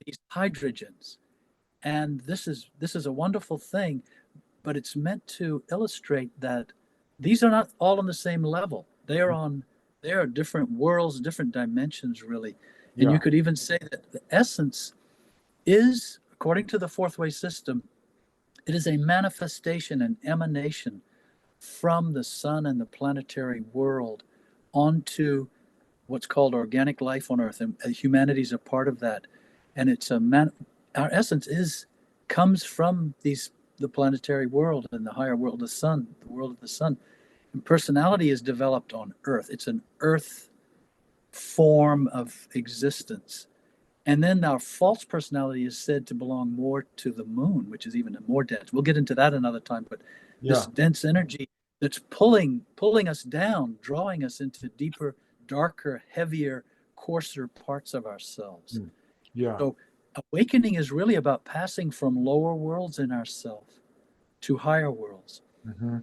Speaker 2: these hydrogens. And this is a wonderful thing, but it's meant to illustrate that these are not all on the same level. They are different worlds, different dimensions, really. And you could even say that the essence is, according to the fourth way system, it is a manifestation, an emanation from the sun and the planetary world onto what's called organic life on Earth, and humanity is a part of that. And it's our essence comes from the planetary world and the higher world, the sun, the world of the sun. And personality is developed on Earth. It's an Earth form of existence. And then our false personality is said to belong more to the moon, which is even more dense. We'll get into that another time, but this dense energy that's pulling us down, drawing us into deeper, darker, heavier, coarser parts of ourselves. So awakening is really about passing from lower worlds in ourselves to higher worlds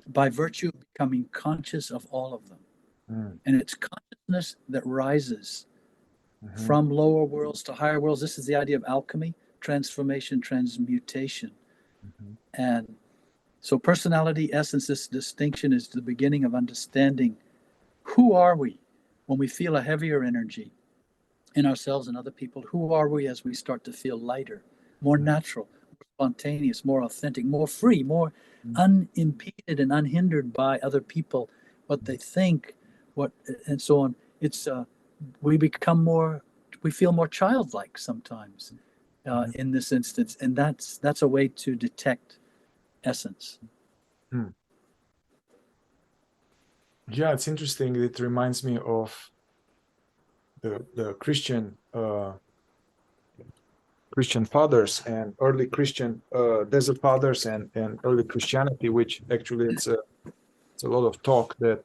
Speaker 2: by virtue of becoming conscious of all of them. And it's consciousness that rises from lower worlds to higher worlds. This is the idea of alchemy, transformation, transmutation. And so personality, essence, this distinction is the beginning of understanding who are we when we feel a heavier energy in ourselves and other people. Who are we as we start to feel lighter, more natural, more spontaneous, more authentic, more free, more unimpeded and unhindered by other people, what they think, and so on. It's we feel more childlike sometimes in this instance, and that's a way to detect essence.
Speaker 1: Yeah, it's interesting. It reminds me of the Christian fathers and early Christian desert fathers and early Christianity, which actually it's a lot of talk that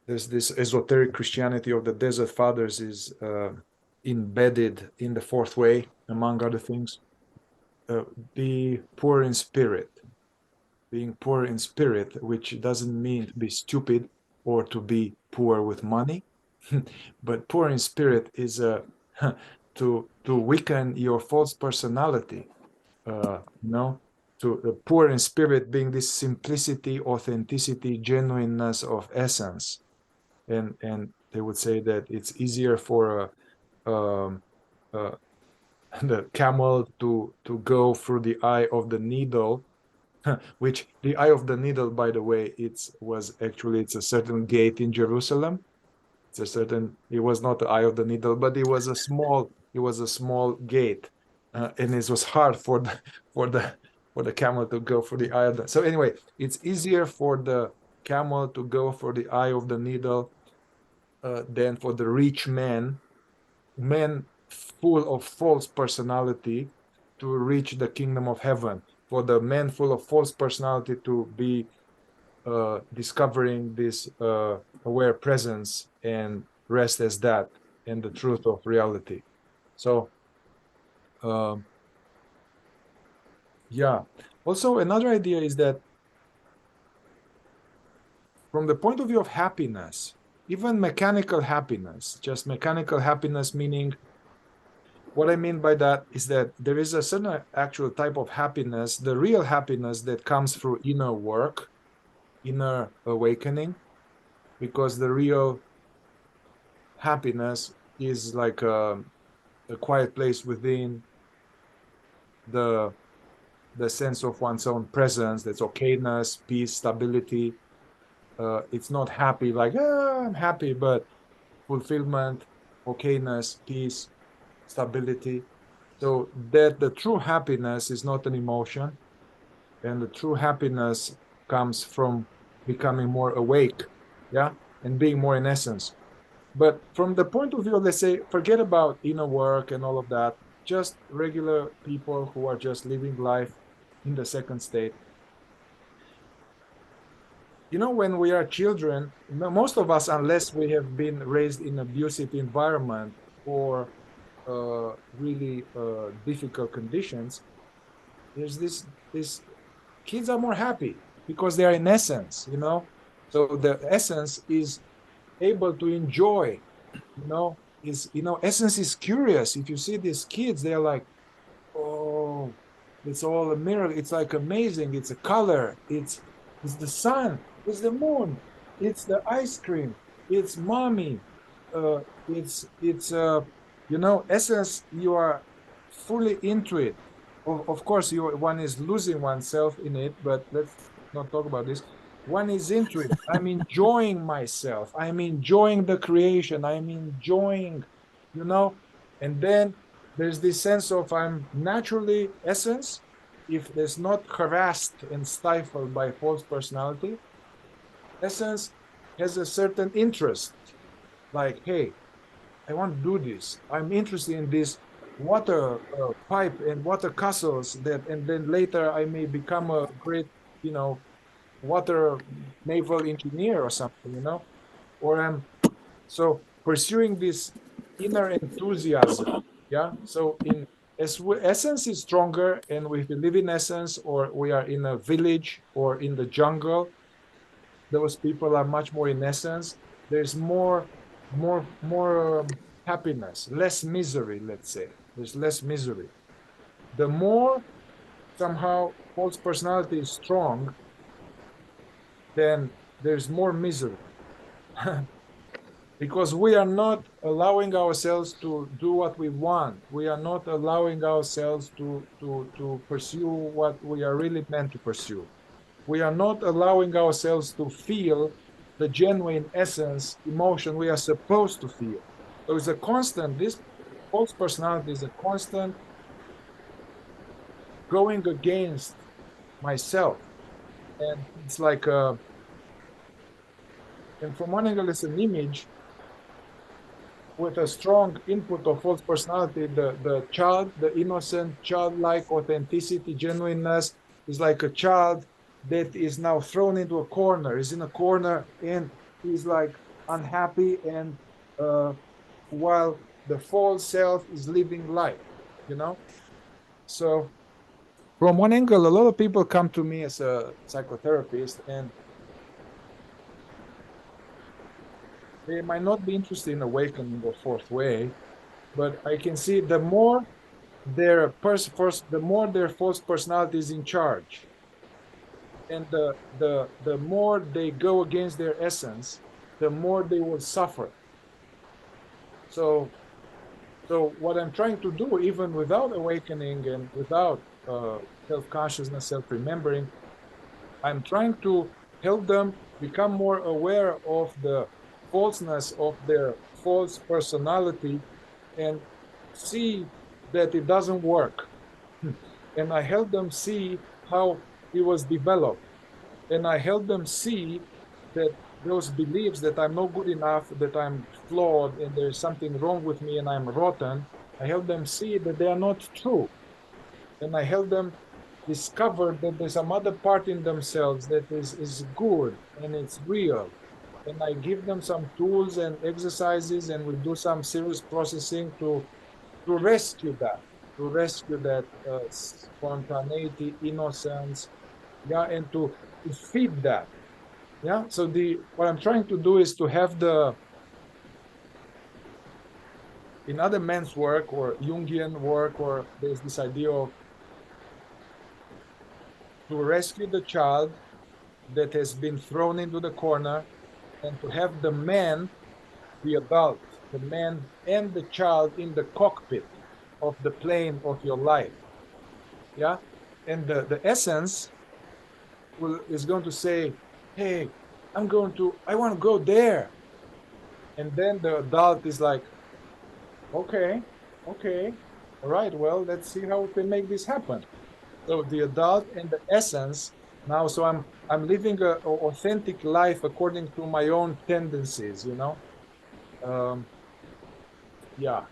Speaker 1: there's this esoteric Christianity of the desert fathers is embedded in the fourth way, among other things. Be poor in spirit. Being poor in spirit, which doesn't mean to be stupid or to be poor with money, but poor in spirit is to weaken your false personality. To poor in spirit being this simplicity, authenticity, genuineness of essence, and they would say that it's easier for the camel to go through the eye of the needle, which the eye of the needle, by the way, it's a certain gate in Jerusalem. It was not the eye of the needle, but it was a small gate, and it was hard for the camel to go for the eye of the. So anyway, it's easier for the camel to go for the eye of the needle than for the rich man full of false personality to reach the kingdom of heaven. For the man full of false personality to be discovering this aware presence and rest as that and the truth of reality. So also another idea is that from the point of view of happiness, even mechanical happiness, just mechanical happiness, meaning what I mean by that is that there is a certain actual type of happiness, the real happiness that comes through inner work, inner awakening, because the real happiness is like a quiet place within the sense of one's own presence. That's okayness, peace, stability. It's not happy like, I'm happy, but fulfillment, okayness, peace, stability. So that the true happiness is not an emotion, and the true happiness comes from becoming more awake, yeah, and being more in essence. But from the point of view, let's say, forget about inner work and all of that, just regular people who are just living life in the second state. You know, when we are children, most of us, unless we have been raised in abusive environment or really difficult conditions, there's this kids are more happy because they are in essence, you know. So the essence is able to enjoy, essence is curious. If you see these kids, they're like, oh, it's all a mirror. It's like amazing. It's a color. It's the sun. It's the moon. It's the ice cream. It's mommy. It's essence. You are fully into it. Of course, one is losing oneself in it, but let's not talk about this. One is into it. I'm enjoying myself. I'm enjoying the creation. I'm enjoying, you know, and then there's this sense of I'm naturally essence. If there's not harassed and stifled by false personality, essence has a certain interest. Like, hey, I want to do this. I'm interested in this water pipe and water castles that, and then later I may become a great, water naval engineer or something, or I'm so pursuing this inner enthusiasm. Yeah. So essence is stronger, and if we live in essence, or we are in a village or in the jungle, those people are much more in essence. There's more happiness, less misery. Let's say there's less misery. The more somehow false personality is strong, then there's more misery. Because we are not allowing ourselves to do what we want. We are not allowing ourselves to pursue what we are really meant to pursue. We are not allowing ourselves to feel the genuine essence, emotion we are supposed to feel. So it's a constant, this false personality is a constant going against myself. And it's like, and from one angle, it's an image with a strong input of false personality. The child, the innocent, childlike authenticity, genuineness is like a child that is now thrown into a corner, is in a corner, and he's like unhappy, and while the false self is living life, you know? So from one angle, a lot of people come to me as a psychotherapist, and they might not be interested in awakening the fourth way, but I can see the more the more their false personality is in charge, and the more they go against their essence, the more they will suffer. So what I'm trying to do, even without awakening and without self-consciousness, self-remembering, I'm trying to help them become more aware of the falseness of their false personality and see that it doesn't work. And I help them see how it was developed. And I help them see that those beliefs that I'm not good enough, that I'm flawed, and there's something wrong with me and I'm rotten, I help them see that they are not true. And I help them discover that there's some other part in themselves that is good and it's real. And I give them some tools and exercises, and we do some serious processing to rescue that, spontaneity, innocence, yeah, and to feed that. Yeah. So what I'm trying to do is to have in other men's work or Jungian work, or there's this idea of to rescue the child that has been thrown into the corner, and to have the adult, the man and the child in the cockpit of the plane of your life. Yeah. And the essence is going to say, hey, I want to go there. And then the adult is like, okay, okay, all right, well, let's see how we can make this happen. So the adult and the essence now, so I'm living a authentic life according to my own tendencies, you know. Yeah.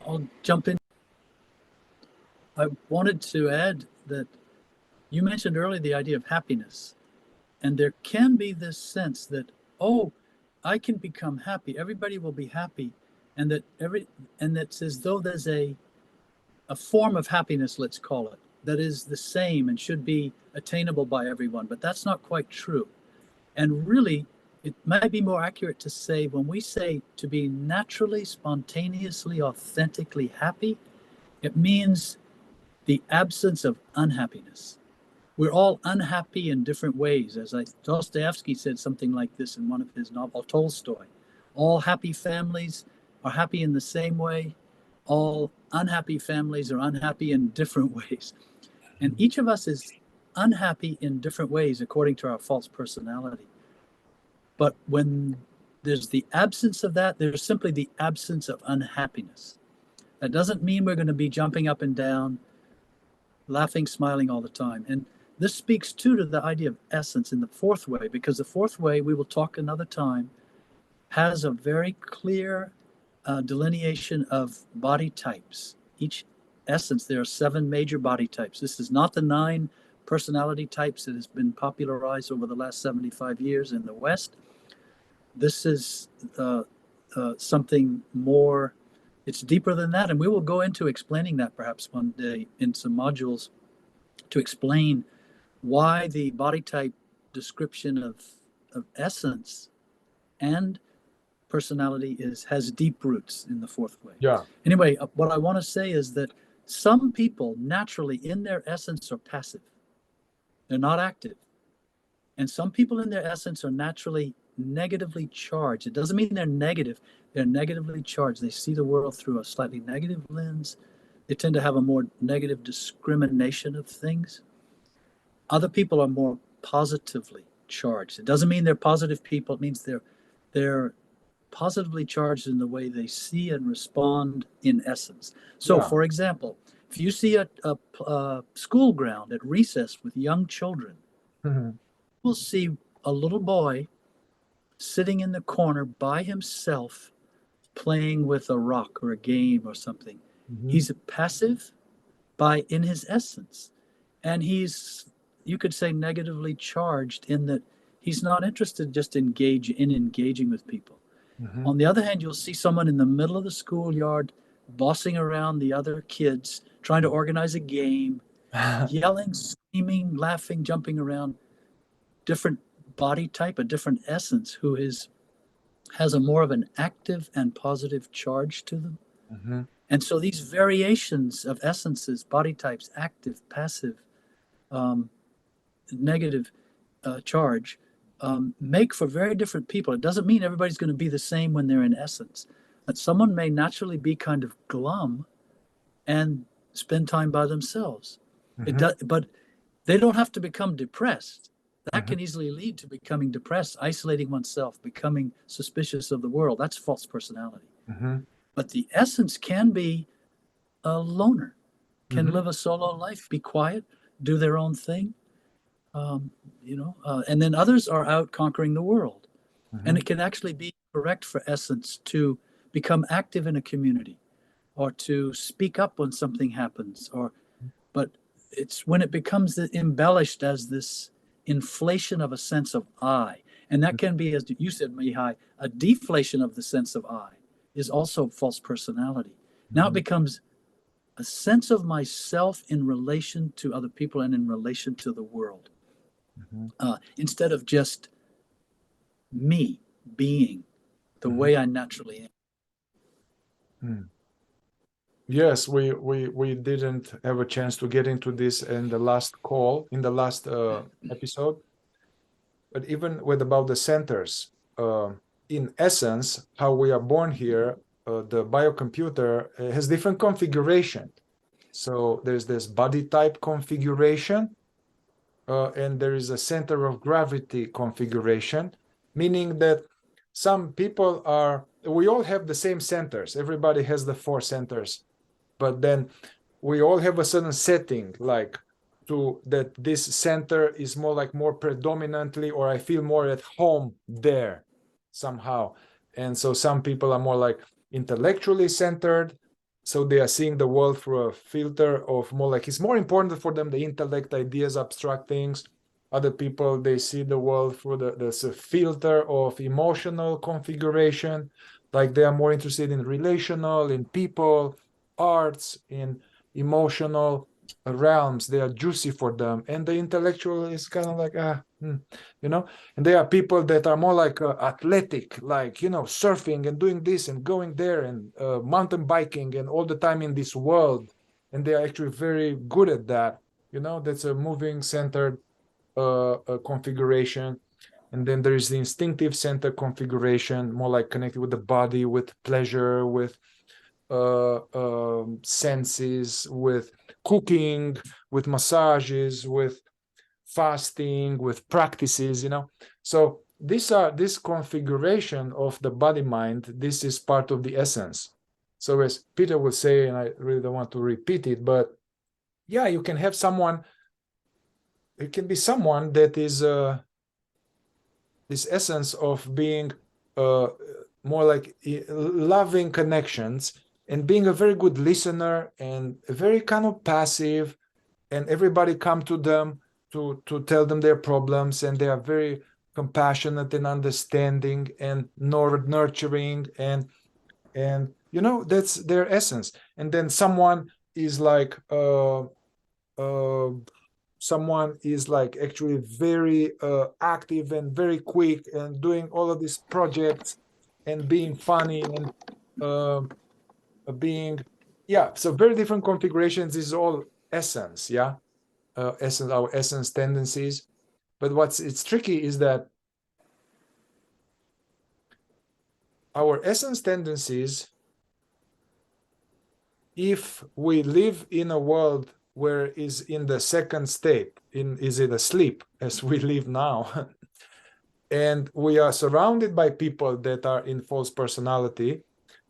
Speaker 2: I'll jump in. I wanted to add that you mentioned earlier the idea of happiness, and there can be this sense that, oh, I can become happy. Everybody will be happy, and that's as though there's a form of happiness, let's call it, that is the same and should be attainable by everyone. But that's not quite true. And really, it might be more accurate to say when we say to be naturally, spontaneously, authentically happy, it means the absence of unhappiness. We're all unhappy in different ways. As Dostoevsky said something like this in one of his novels, Tolstoy. All happy families are happy in the same way. All unhappy families are unhappy in different ways. And each of us is unhappy in different ways according to our false personality. But when there's the absence of that, there's simply the absence of unhappiness. That doesn't mean we're going to be jumping up and down, laughing, smiling all the time. And this speaks too to the idea of essence in the fourth way, because the fourth way, we will talk another time, has a very clear delineation of body types. Each essence, there are 7 major body types. This is not the 9 personality types that has been popularized over the last 75 years in the West. This is something more, it's deeper than that. And we will go into explaining that perhaps one day in some modules to explain why the body type description of essence and personality has deep roots in the fourth way.
Speaker 1: Yeah.
Speaker 2: Anyway, what I want to say is that some people naturally in their essence are passive. They're not active. And some people in their essence are naturally negatively charged. It doesn't mean they're negative. They're negatively charged. They see the world through a slightly negative lens. They tend to have a more negative discrimination of things. Other people are more positively charged. It doesn't mean they're positive people. It means they're positively charged in the way they see and respond in essence. So,
Speaker 1: Yeah.
Speaker 2: for example, if you see a school ground at recess with young children,
Speaker 1: Mhm.
Speaker 2: you'll see a little boy sitting in the corner by himself playing with a rock or a game or something.
Speaker 1: Mhm.
Speaker 2: He's passive in his essence. And he's, you could say, negatively charged in that he's not interested just in engaging with people.
Speaker 1: Mhm.
Speaker 2: On the other hand, you'll see someone in the middle of the schoolyard bossing around the other kids, trying to organize a game, yelling, screaming, laughing, jumping around. Different body type, a different essence, has a more of an active and positive charge to them.
Speaker 1: Mhm.
Speaker 2: And so these variations of essences, body types, active, passive, negative charge, make for very different people. It doesn't mean everybody's going to be the same when they're in essence. But someone may naturally be kind of glum and spend time by themselves.
Speaker 1: Mhm.
Speaker 2: But they don't have to become depressed. That
Speaker 1: Mhm.
Speaker 2: can easily lead to becoming depressed, isolating oneself, becoming suspicious of the world. That's false personality.
Speaker 1: Mhm.
Speaker 2: But the essence can be a loner, can
Speaker 1: Mhm.
Speaker 2: live a solo life, be quiet, do their own thing, and then others are out conquering the world. And
Speaker 1: Mhm.
Speaker 2: it can actually be correct for essence to become active in a community or to speak up when something happens, but it's when it becomes embellished as this inflation of a sense of I. And that can be, as you said, Mihai, a deflation of the sense of I is also false personality. Now it
Speaker 1: Mhm.
Speaker 2: becomes a sense of myself in relation to other people and in relation to the world, instead of just me being the way I naturally am.
Speaker 1: Yes, we didn't have a chance to get into this in the last call, in the last episode. But even with about the centers, in essence, how we are born here, the biocomputer has different configuration. So there's this body type configuration, and there is a center of gravity configuration, meaning that some people we all have the same centers. Everybody has the 4 centers, but then we all have a certain setting, like that this center is more predominantly, or I feel more at home there somehow. And so some people are more like intellectually centered, so they are seeing the world through a filter of more like it's more important for them the intellect, ideas, abstract things. Other people, they see the world through the filter of emotional configuration, like they are more interested in relational, in people, arts, in emotional realms. They are juicy for them, and the intellectual is kind of like you know. And there are people that are more like athletic, like surfing and doing this and going there and mountain biking and all the time in this world, and they are actually very good at that. That's a moving centered configuration. And then there is the instinctive center configuration, more like connected with the body, with pleasure, with senses, with cooking, with massages, with fasting, with practices. So this configuration of the body mind, this is part of the essence. So as Peter would say, and I really don't want to repeat it, but yeah, you can have someone, it can be someone that is this essence of being more like loving connections and being a very good listener and very kind of passive, and everybody come to them to tell them their problems, and they are very compassionate and understanding and nurturing, and that's their essence. And then someone is like someone is like actually very active and very quick and doing all of these projects and being funny and being so very different configurations. This is all essence. Essence, our essence tendencies. But it's tricky is that our essence tendencies, if we live in a world where is in the second state, is it asleep as we live now, and we are surrounded by people that are in false personality,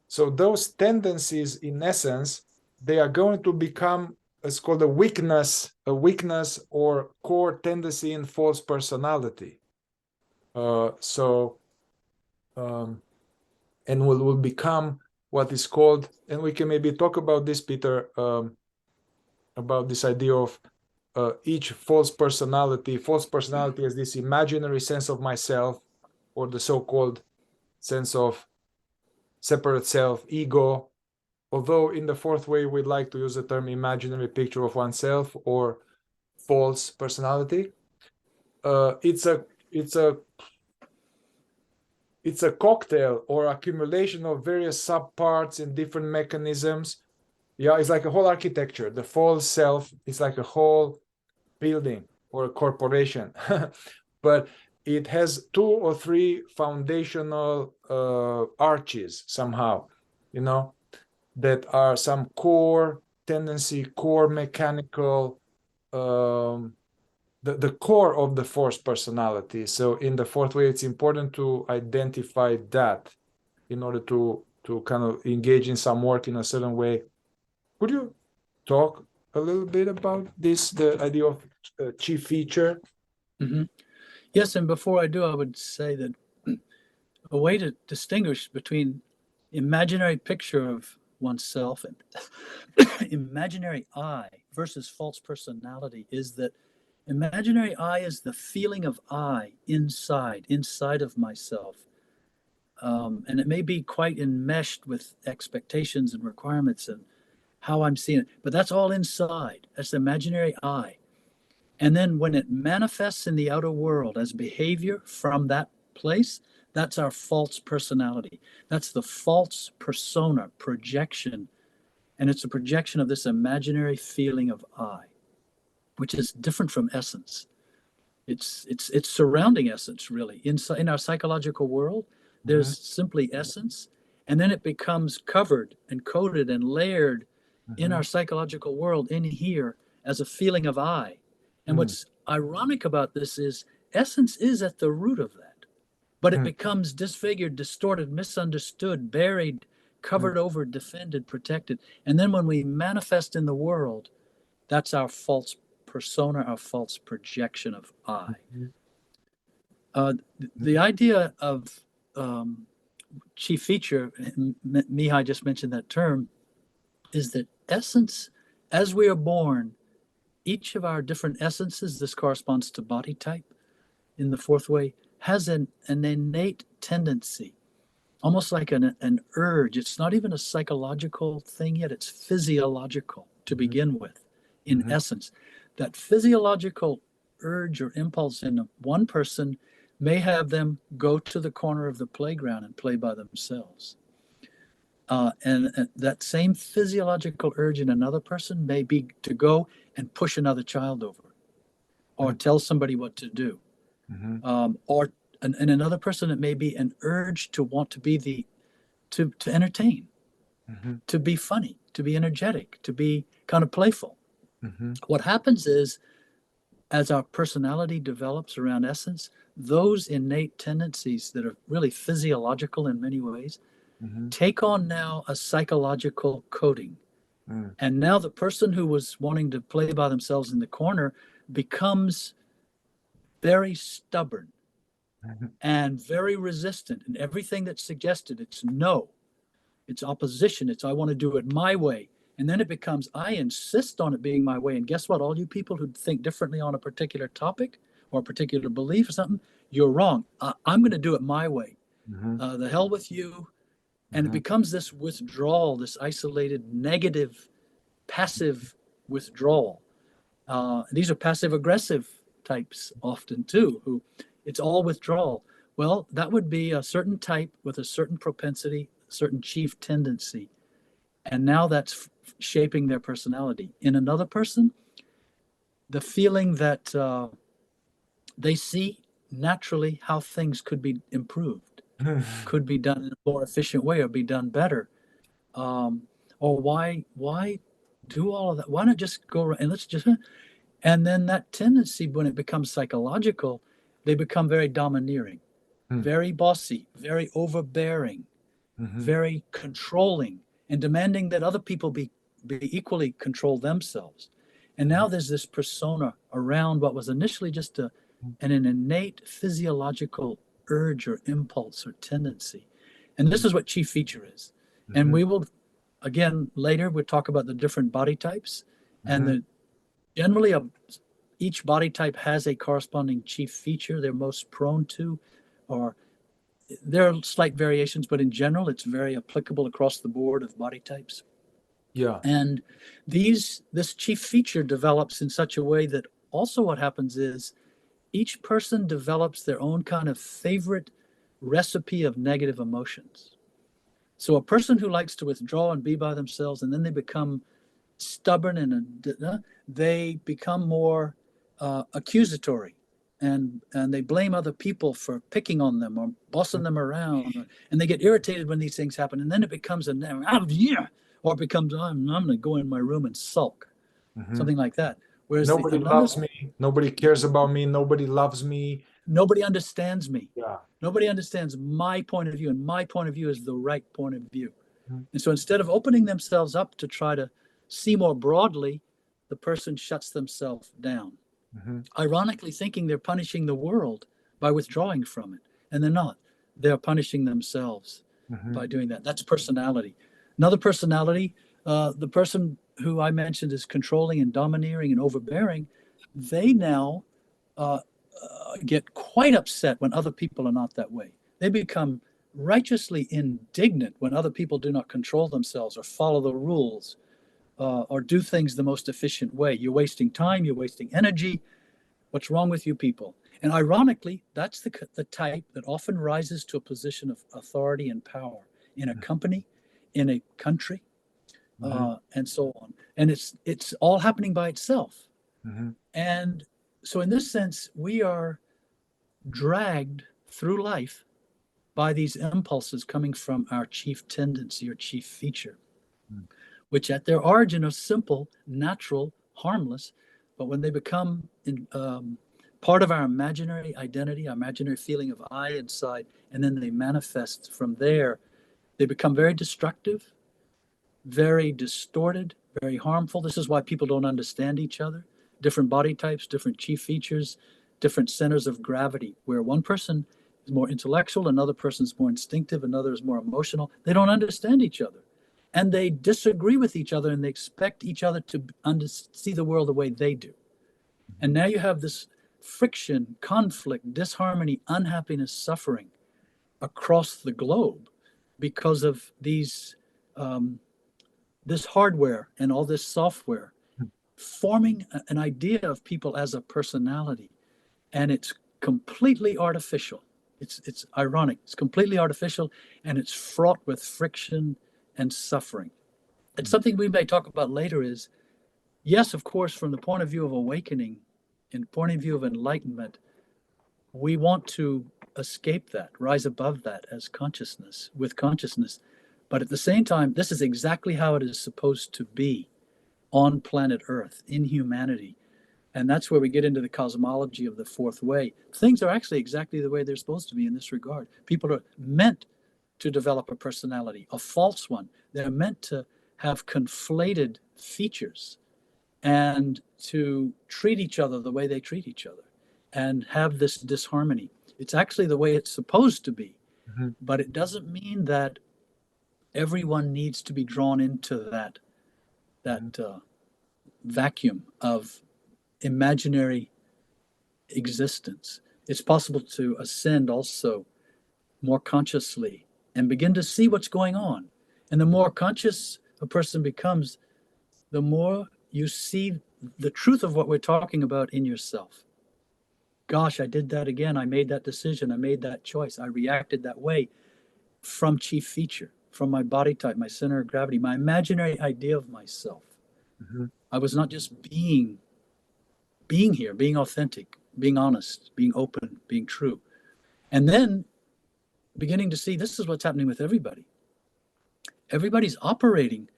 Speaker 1: so those tendencies in essence, they are going to become, it's called a weakness or core tendency in false personality. And will become what is called, and we can maybe talk about this, Peter, about this idea of each false personality. False personality is this imaginary sense of myself, or the so-called sense of separate self, ego. Although in the fourth way, we'd like to use the term imaginary picture of oneself or false personality. It's a cocktail or accumulation of various subparts and different mechanisms. It's like a whole architecture. The false self is like a whole building or a corporation, but it has 2 or 3 foundational arches somehow, that are some core tendency, core mechanical, the core of the false personality. So in the fourth way, it's important to identify that in order to kind of engage in some work in a certain way. Could you talk a little bit about this, the idea of chief feature?
Speaker 2: Mm-hmm. Yes, and before I do, I would say that a way to distinguish between imaginary picture of oneself and imaginary I versus false personality is that imaginary I is the feeling of I inside of myself. And it may be quite enmeshed with expectations and requirements and how I'm seeing it. But that's all inside. That's the imaginary I. And then when it manifests in the outer world as behavior from that place, that's our false personality. That's the false persona projection. And it's a projection of this imaginary feeling of I, which is different from essence. It's surrounding essence, really. In our psychological world, there's simply essence, and then it becomes covered and coated and layered in our psychological world in here as a feeling of I. And what's ironic about this is essence is at the root of that, but it becomes disfigured, distorted, misunderstood, buried, covered over, defended, protected. And then when we manifest in the world, that's our false persona, our false projection of I. The idea of chief feature, Mihai just mentioned that term, is that essence, as we are born, each of our different essences, this corresponds to body type in the fourth way, has an innate tendency, almost like an urge. It's not even a psychological thing yet, it's physiological to begin with, in essence. That physiological urge or impulse in one person may have them go to the corner of the playground and play by themselves. And that same physiological urge in another person may be to go and push another child over or tell somebody what to do. Or in another person, it may be an urge to want to be to entertain, to be funny, to be energetic, to be kind of playful. What happens is, as our personality develops around essence, those innate tendencies that are really physiological in many ways take on now a psychological coating. And now the person who was wanting to play by themselves in the corner becomes very stubborn and very resistant. And everything that's suggested, it's no, it's opposition, it's I want to do it my way. And then it becomes, I insist on it being my way. And guess what? All you people who think differently on a particular topic or a particular belief or something, you're wrong. I'm going to do it my way. The hell with you. And it becomes this withdrawal, this isolated, negative, passive withdrawal. These are passive aggressive types often too, who it's all withdrawal. Well, that would be a certain type with a certain propensity, certain chief tendency. And now that's shaping their personality. In another person, the feeling that they see naturally how things could be improved, could be done in a more efficient way or be done better. Or why do all of that? Why not just go and let's just, and then that tendency, when it becomes psychological, they become very domineering, very bossy, very overbearing, very controlling, and demanding that other people be equally control themselves. And now there's this persona around what was initially just an innate physiological urge or impulse or tendency. And this is what chief feature is. And we will, again, later we'll talk about the different body types. And generally each body type has a corresponding chief feature they're most prone to, or there are slight variations, but in general, it's very applicable across the board of body types.
Speaker 1: Yeah.
Speaker 2: And this chief feature develops in such a way that also what happens is each person develops their own kind of favorite recipe of negative emotions. So a person who likes to withdraw and be by themselves, and then they become stubborn and they become more accusatory. And they blame other people for picking on them or bossing them around, and they get irritated when these things happen. And then it becomes or it becomes I'm going to go in my room and sulk, something like that. Whereas
Speaker 1: Nobody loves me. Nobody cares about me. Nobody loves me.
Speaker 2: Nobody understands me.
Speaker 1: Yeah.
Speaker 2: Nobody understands my point of view, and my point of view is the right point of view. And so instead of opening themselves up to try to see more broadly, the person shuts themselves down. Ironically thinking they're punishing the world by withdrawing from it. And they're not. They're punishing themselves by doing that. That's personality. Another personality, the person who I mentioned is controlling and domineering and overbearing, they now get quite upset when other people are not that way. They become righteously indignant when other people do not control themselves or follow the rules or do things the most efficient way. You're wasting time, you're wasting energy. What's wrong with you people? And ironically, that's the type that often rises to a position of authority and power in a company, in a country, and so on. And it's all happening by itself. And so in this sense, we are dragged through life by these impulses coming from our chief tendency or chief feature, which at their origin are simple, natural, harmless, but when they become part of our imaginary identity, our imaginary feeling of I inside, and then they manifest from there, they become very destructive, very distorted, very harmful. This is why people don't understand each other. Different body types, different chief features, different centers of gravity, where one person is more intellectual, another person is more instinctive, another is more emotional. They don't understand each other. And they disagree with each other, and they expect each other to see the world the way they do. And now you have this friction, conflict, disharmony, unhappiness, suffering across the globe because of these this hardware and all this software forming an idea of people as a personality, and it's completely artificial. It's ironic. It's completely artificial, and it's fraught with friction and suffering. And something we may talk about later is, yes, of course, from the point of view of awakening and point of view of enlightenment, we want to escape that, rise above that as consciousness, with consciousness. But at the same time, this is exactly how it is supposed to be on planet Earth, in humanity. And that's where we get into the cosmology of the fourth way. Things are actually exactly the way they're supposed to be in this regard. People are meant to develop a personality, a false one. They're meant to have conflated features and to treat each other the way they treat each other and have this disharmony. It's actually the way it's supposed to be, but it doesn't mean that everyone needs to be drawn into that vacuum of imaginary existence. It's possible to ascend also more consciously and begin to see what's going on. And the more conscious a person becomes, the more you see the truth of what we're talking about in yourself. Gosh, I did that again. I made that decision. I made that choice. I reacted that way from chief feature, from my body type, my center of gravity, my imaginary idea of myself. I was not just being here, being authentic, being honest, being open, being true. And then beginning to see this is what's happening with everybody. Everybody's operating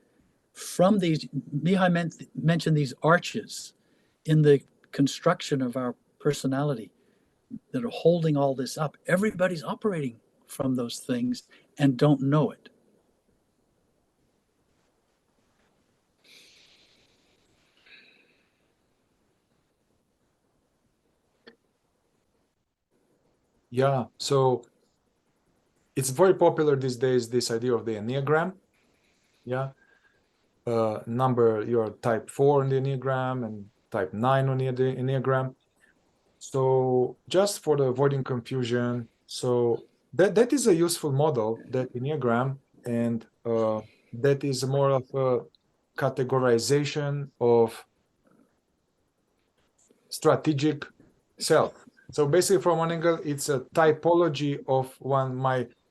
Speaker 2: from these, Mihai mentioned these arches in the construction of our personality that are holding all this up. Everybody's operating from those things and don't know it.
Speaker 1: Yeah, so it's very popular these days, this idea of the Enneagram. Yeah. You're type 4 on the Enneagram and type 9 on the Enneagram. So just for the avoiding confusion, so that is a useful model, that Enneagram, and that is more of a categorization of strategic self. So basically, from one angle, it's a typology of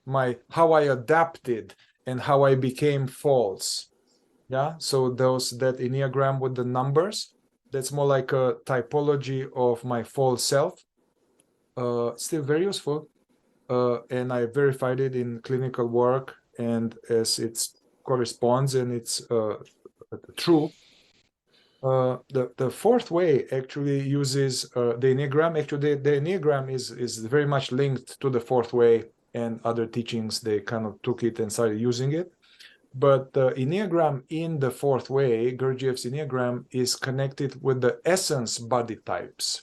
Speaker 1: my how I adapted and how I became false. Yeah. So that Enneagram with the numbers, that's more like a typology of my false self. Still very useful. And I verified it in clinical work, and as it corresponds and it's true. The fourth way actually uses the Enneagram. Actually, the Enneagram is very much linked to the fourth way, and other teachings, they kind of took it and started using it. But the Enneagram in the fourth way, Gurdjieff's Enneagram, is connected with the essence body types.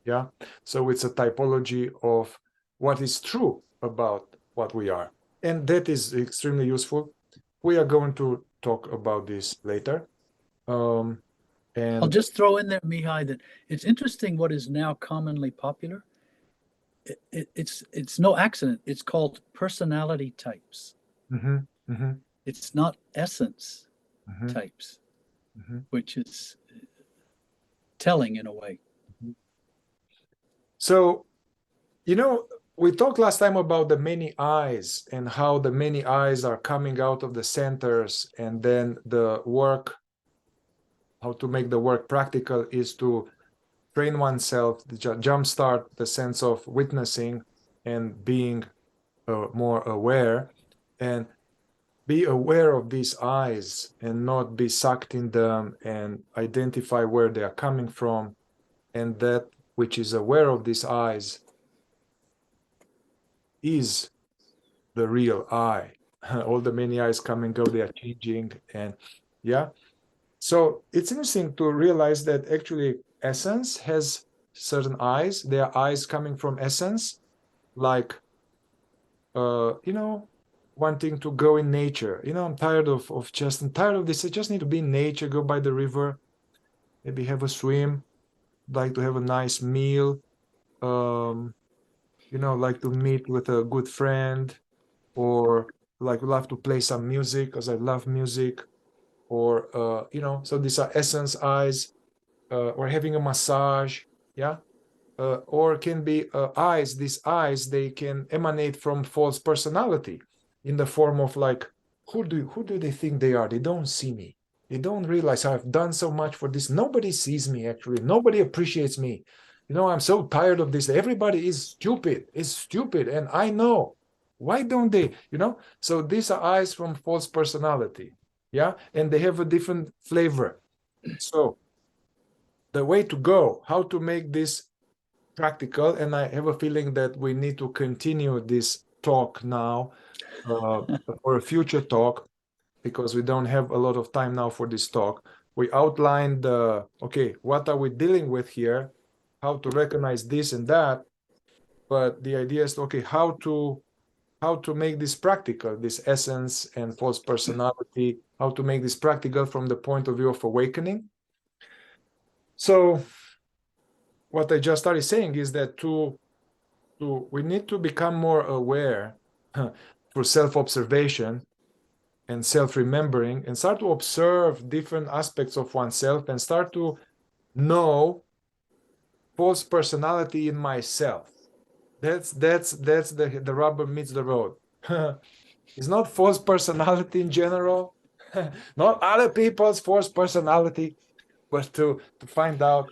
Speaker 1: Yeah. So it's a typology of what is true about what we are. And that is extremely useful. We are going to talk about this later.
Speaker 2: I'll just throw in there, Mihai, that it's interesting what is now commonly popular. It's no accident. It's called personality types. It's not essence types. which is telling in a way.
Speaker 1: So, we talked last time about the many eyes and how the many eyes are coming out of the centers, and then the work, how to make the work practical, is to train oneself to jumpstart the sense of witnessing and being more aware, and be aware of these eyes and not be sucked in them, and identify where they are coming from, and that which is aware of these eyes is the real I. All the many eyes come and go, they are changing. And yeah, so it's interesting to realize that actually essence has certain eyes. There are eyes coming from essence, like wanting to go in nature. I'm tired of this. I just need to be in nature, go by the river, maybe have a swim, like to have a nice meal, like to meet with a good friend, or like love to play some music because I love music, or so these are essence eyes, or having a massage, yeah, or can be eyes. These eyes, they can emanate from false personality in the form of like, who do they think they are? They don't see me. They don't realize I've done so much for this. Nobody sees me, actually. Nobody appreciates me. I'm so tired of this. Everybody is stupid, and I know. Why don't they? So these are eyes from false personality, yeah, and they have a different flavor. So the way to go, how to make this practical, and I have a feeling that we need to continue this talk now for a future talk, because we don't have a lot of time now for this talk. We outlined okay, what are we dealing with here, how to recognize this and that, but the idea is, okay, how to make this practical, this essence and false personality, how to make this practical from the point of view of awakening. So what I just started saying is that we need to become more aware through self-observation and self-remembering, and start to observe different aspects of oneself, and start to know false personality in myself. That's the rubber meets the road. It's not false personality in general, not other people's false personality, but to find out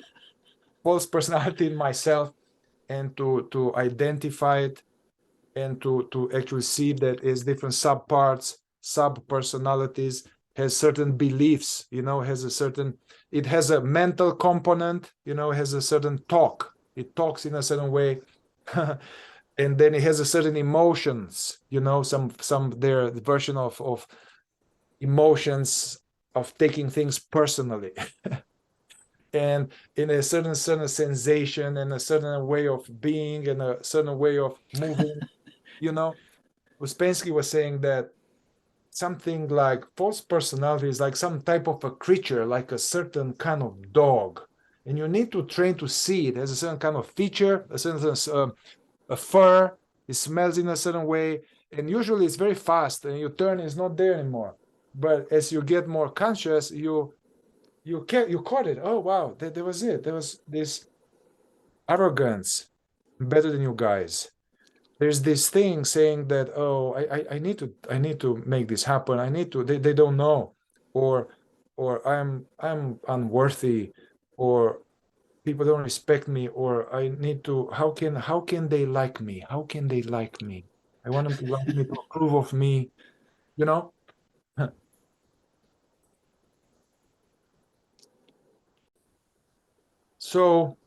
Speaker 1: false personality in myself, and to identify it, and to actually see that is different subparts, sub-personalities, has certain beliefs, it has a mental component, has a certain talk. It talks in a certain way. And then it has a certain emotions, their version of emotions, of taking things personally. And in a certain sensation, and a certain way of being, and a certain way of moving. Uspensky was saying that something like false personality is like some type of a creature, like a certain kind of dog, and you need to train to see it as a certain kind of feature, a certain a fur. It smells in a certain way, and usually it's very fast, and you turn, it's not there anymore. But as you get more conscious, you caught it. Oh wow, there was it. There was this arrogance, better than you guys. There's this thing saying that, oh, I need to make this happen. I need to. They don't know, or I'm unworthy, or people don't respect me, or I need to. How can they like me? How can they like me? I want them to like me, to approve of me. You know. So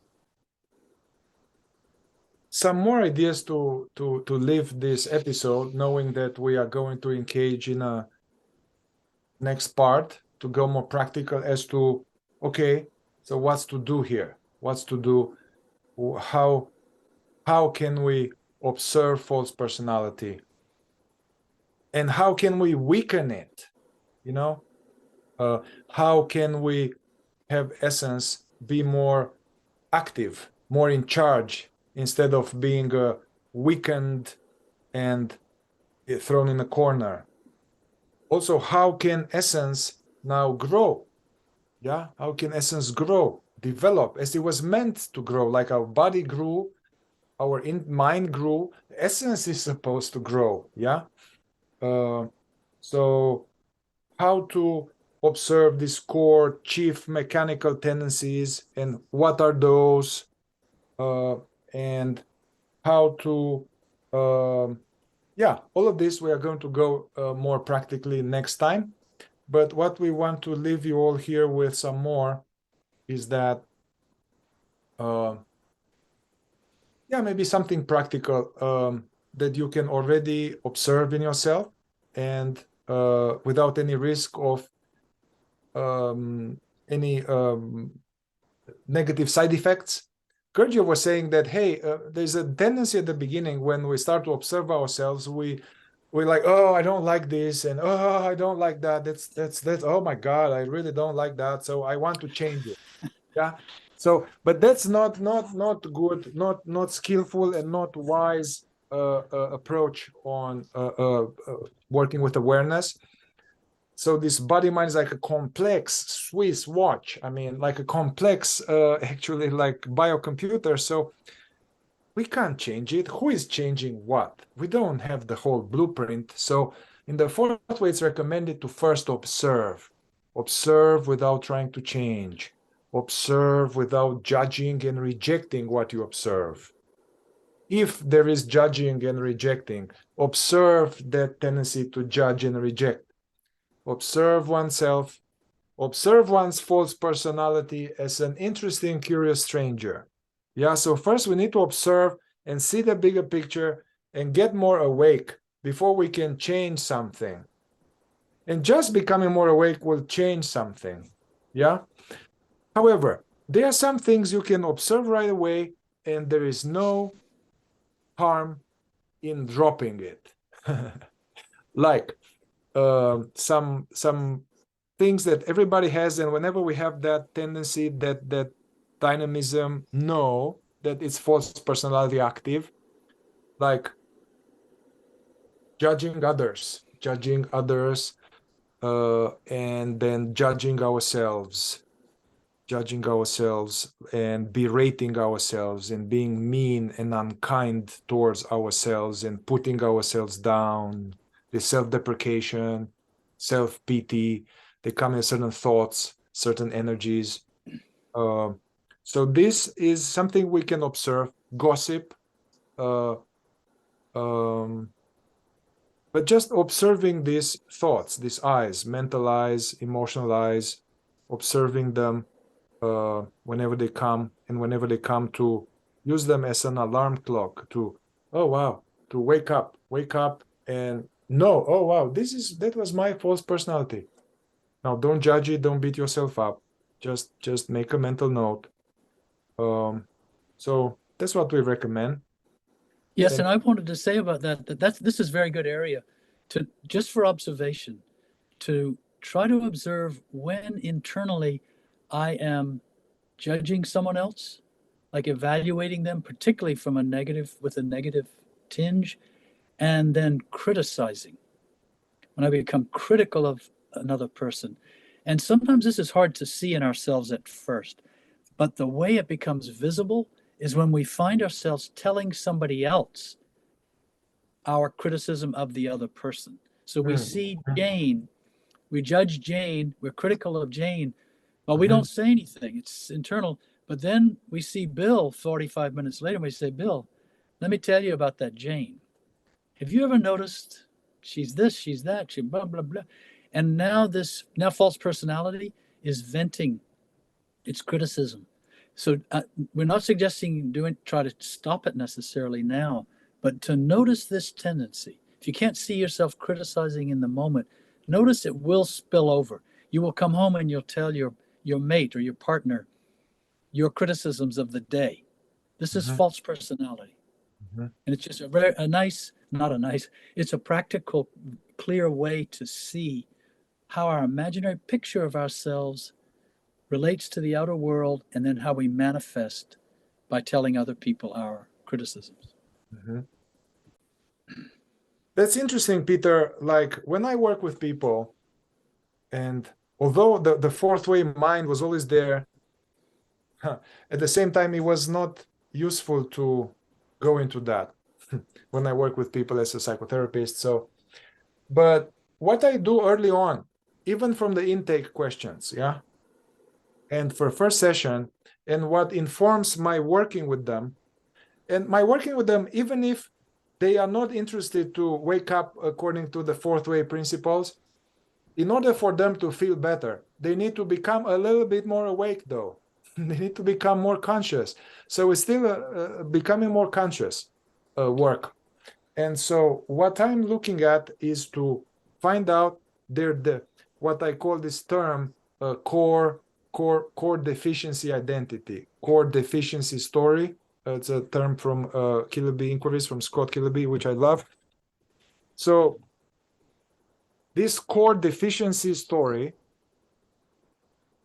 Speaker 1: some more ideas to leave this episode, knowing that we are going to engage in a next part to go more practical as to, okay, so what's to do here? What's to do? How can we observe false personality? And how can we weaken it? How can we have essence be more active, more in charge, instead of being weakened and thrown in a corner? Also, how can essence now grow? Yeah, how can essence grow, develop as it was meant to grow? Like our body grew, our mind grew, essence is supposed to grow. Yeah. Uh, so how to observe these core chief mechanical tendencies and what are those, and how to, yeah, all of this we are going to go more practically next time. But what we want to leave you all here with some more is that, uh, yeah, maybe something practical, that you can already observe in yourself, and without any risk of any negative side effects. Gurdjieff was saying that, hey, there's a tendency at the beginning when we start to observe ourselves, we're like, oh, I don't like this, and oh, I don't like that. That's oh my God, I really don't like that. So I want to change it. Yeah. So, but that's not good, not skillful, and not wise approach on working with awareness. So this body mind is like a complex Swiss watch. I mean, like a complex, actually, like biocomputer. So we can't change it. Who is changing what? We don't have the whole blueprint. So in the fourth way, it's recommended to first observe. Observe without trying to change. Observe without judging and rejecting what you observe. If there is judging and rejecting, observe that tendency to judge and reject. Observe oneself, observe one's false personality as an interesting, curious stranger. Yeah, so first we need to observe and see the bigger picture and get more awake before we can change something. And just becoming more awake will change something. Yeah. However, there are some things you can observe right away, and there is no harm in dropping it. Like some things that everybody has, and whenever we have that tendency, that dynamism, know that it's false personality active, like judging others, and then judging ourselves and berating ourselves and being mean and unkind towards ourselves and putting ourselves down, the self-deprecation, self-pity, they come in certain thoughts, certain energies. Uh, so this is something we can observe. Gossip, uh, um, but just observing these thoughts, these eyes, mental eyes, emotional eyes, observing them whenever they come, and whenever they come, to use them as an alarm clock to, oh wow, to wake up and know, oh wow, that was my false personality. Now don't judge it, don't beat yourself up, just make a mental note. So that's what we recommend.
Speaker 2: Yes,
Speaker 1: And
Speaker 2: and I wanted to say about that this is very good area to just for observation, to try to observe when internally I am judging someone else, like evaluating them, particularly from a negative with a negative tinge, and then criticizing when I become critical of another person. And sometimes this is hard to see in ourselves at first, but the way it becomes visible is when we find ourselves telling somebody else our criticism of the other person. So we see Jane, we judge Jane, we're critical of Jane, but we don't say anything. It's internal. But then we see Bill 45 minutes later, and we say, Bill, let me tell you about that Jane. Have you ever noticed she's this, she's that, she blah, blah, blah. And now false personality is venting its criticism. So we're not suggesting try to stop it necessarily now, but to notice this tendency. If you can't see yourself criticizing in the moment, notice it will spill over. You will come home and you'll tell your mate or your partner your criticisms of the day. This is false personality. And it's just it's a practical, clear way to see how our imaginary picture of ourselves relates to the outer world, and then how we manifest by telling other people our criticisms.
Speaker 1: That's interesting, Peter. Like when I work with people, and although the fourth way mind was always there, at the same time, it was not useful to go into that when I work with people as a psychotherapist. So, but what I do early on, even from the intake questions, yeah, and for first session, and what informs my working with them, and my working with them, even if they are not interested to wake up according to the fourth way principles, in order for them to feel better, they need to become a little bit more awake, though. They need to become more conscious. So it's still becoming more conscious work. And so what I'm looking at is to find out what I call this term core deficiency identity, core deficiency story. It's a term from Killaby Inquiries from Scott Killaby, which I love. So this core deficiency story,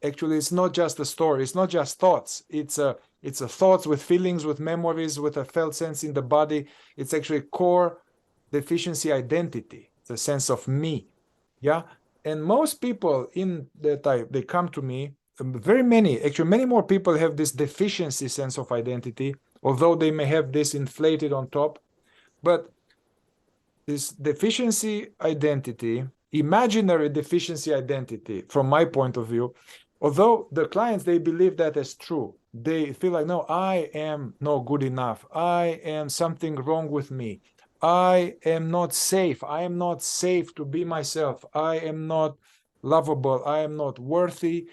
Speaker 1: actually, it's not just a story. It's not just thoughts. It's a thoughts with feelings, with memories, with a felt sense in the body. It's actually core deficiency identity. It's a sense of me. Yeah. And most people in that they come to me, very many, actually many more people have this deficiency sense of identity, although they may have this inflated on top. But this deficiency identity, imaginary deficiency identity, from my point of view, although the clients, they believe that as true, they feel like, no, I am not good enough. I am something wrong with me. I am not safe. I am not safe to be myself. I am not lovable. I am not worthy.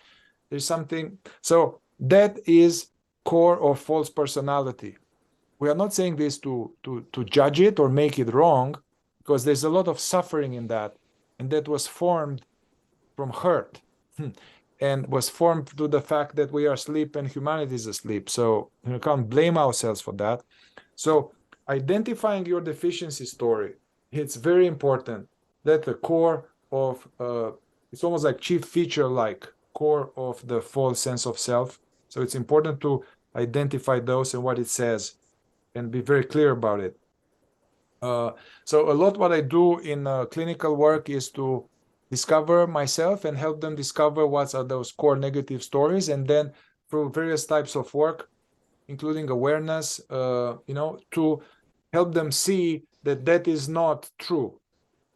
Speaker 1: There's something. So that is core of false personality. We are not saying this to judge it or make it wrong, because there's a lot of suffering in that, and that was formed from hurt and was formed to the fact that we are asleep and humanity is asleep. So you can't blame ourselves for that. So identifying your deficiency story, it's very important. That the core of it's almost like chief feature, like core of the false sense of self. So it's important to identify those and what it says and be very clear about it. So a lot what I do in clinical work is to discover myself and help them discover what are those core negative stories, and then through various types of work, including awareness, to help them see that that is not true,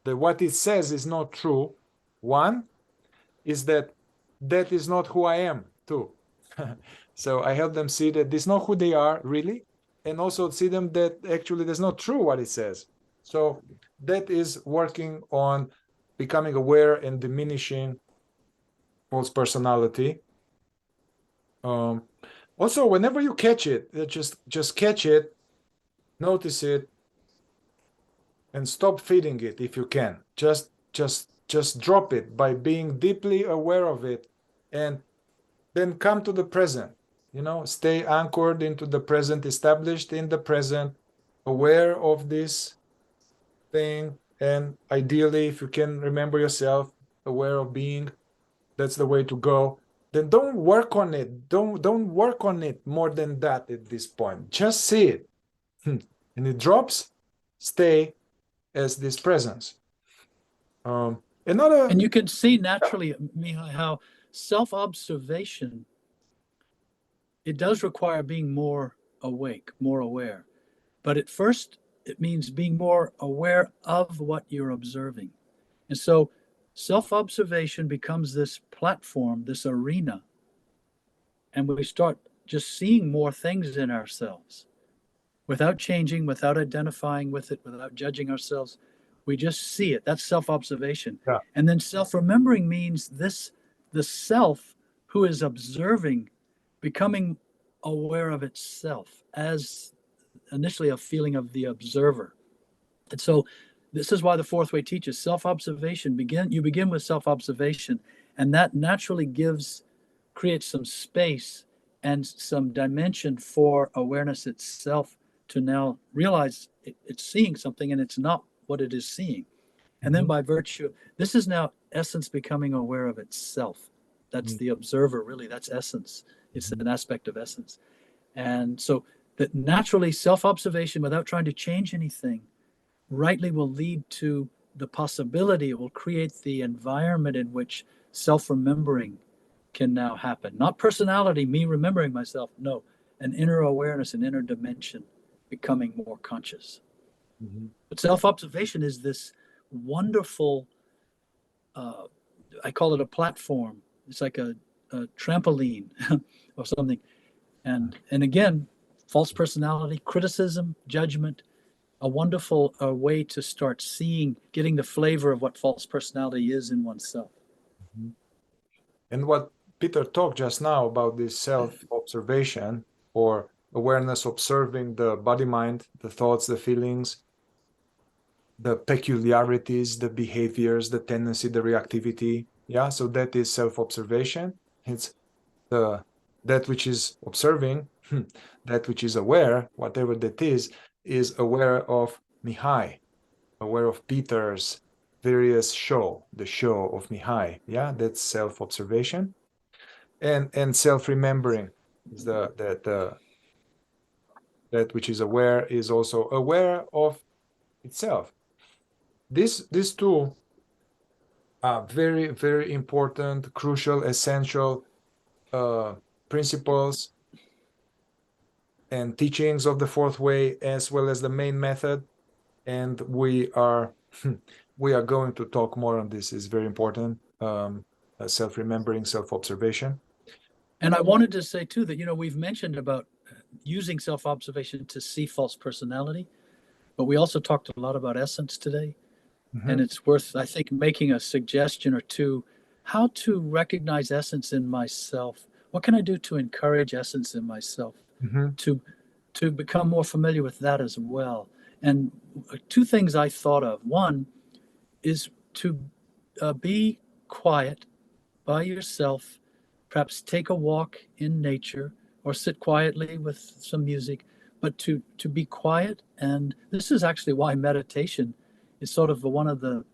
Speaker 1: that what it says is not true. One is that that is not who I am too. So I help them see that this is not who they are really, and also see them that actually that's not true what it says. So that is working on becoming aware and diminishing false personality. Also, whenever you catch it, just catch it, notice it, and stop feeding it if you can. Just drop it by being deeply aware of it, and then come to the present. Stay anchored into the present, established in the present, aware of this thing, and ideally, if you can remember yourself, aware of being, that's the way to go. Then don't work on it. Don't work on it more than that at this point. Just see it. And it drops, stay as this presence.
Speaker 2: And you can see naturally, Mihai, how self-observation, it does require being more awake, more aware. But at first, it means being more aware of what you're observing. And so self-observation becomes this platform, this arena, and we start just seeing more things in ourselves without changing, without identifying with it, without judging ourselves. We just see it. That's self-observation.
Speaker 1: Yeah.
Speaker 2: And then self-remembering means the self who is observing, becoming aware of itself as initially a feeling of the observer. And so this is why the fourth way teaches self-observation. You begin with self-observation, and that naturally creates some space and some dimension for awareness itself to now realize it's seeing something and it's not what it is seeing. And then by virtue, this is now essence becoming aware of itself. That's the observer, really. That's essence. It's an aspect of essence. And so that naturally self-observation without trying to change anything rightly will lead to the possibility, it will create the environment in which self-remembering can now happen. Not personality, me remembering myself. No, an inner awareness, an inner dimension, becoming more conscious.
Speaker 1: Mm-hmm.
Speaker 2: But self-observation is this wonderful, I call it a platform. It's like a trampoline or something. And again, false personality, criticism, judgment, a wonderful way to start seeing, getting the flavor of what false personality is in oneself.
Speaker 1: Mm-hmm. And what Peter talked just now about this self-observation or awareness, observing the body mind, the thoughts, the feelings, the peculiarities, the behaviors, the tendency, the reactivity. Yeah, so that is self-observation. It's the that which is observing, that which is aware, whatever that is aware of Mihai, aware of Peter's various show, the show of Mihai. Yeah, that's self-observation. And self-remembering is that which is aware is also aware of itself. These two are very, very important, crucial, essential principles and teachings of the fourth way, as well as the main method. And we are going to talk more on this. Is very important. Self-remembering, self-observation.
Speaker 2: And I wanted to say too that, we've mentioned about using self-observation to see false personality, but we also talked a lot about essence today.
Speaker 1: Mm-hmm.
Speaker 2: And it's worth, I think, making a suggestion or two how to recognize essence in myself. What can I do to encourage essence in myself?
Speaker 1: Mm-hmm.
Speaker 2: To become more familiar with that as well. And two things I thought of. One is to be quiet by yourself, perhaps take a walk in nature or sit quietly with some music, but to be quiet. And this is actually why meditation is sort of one of the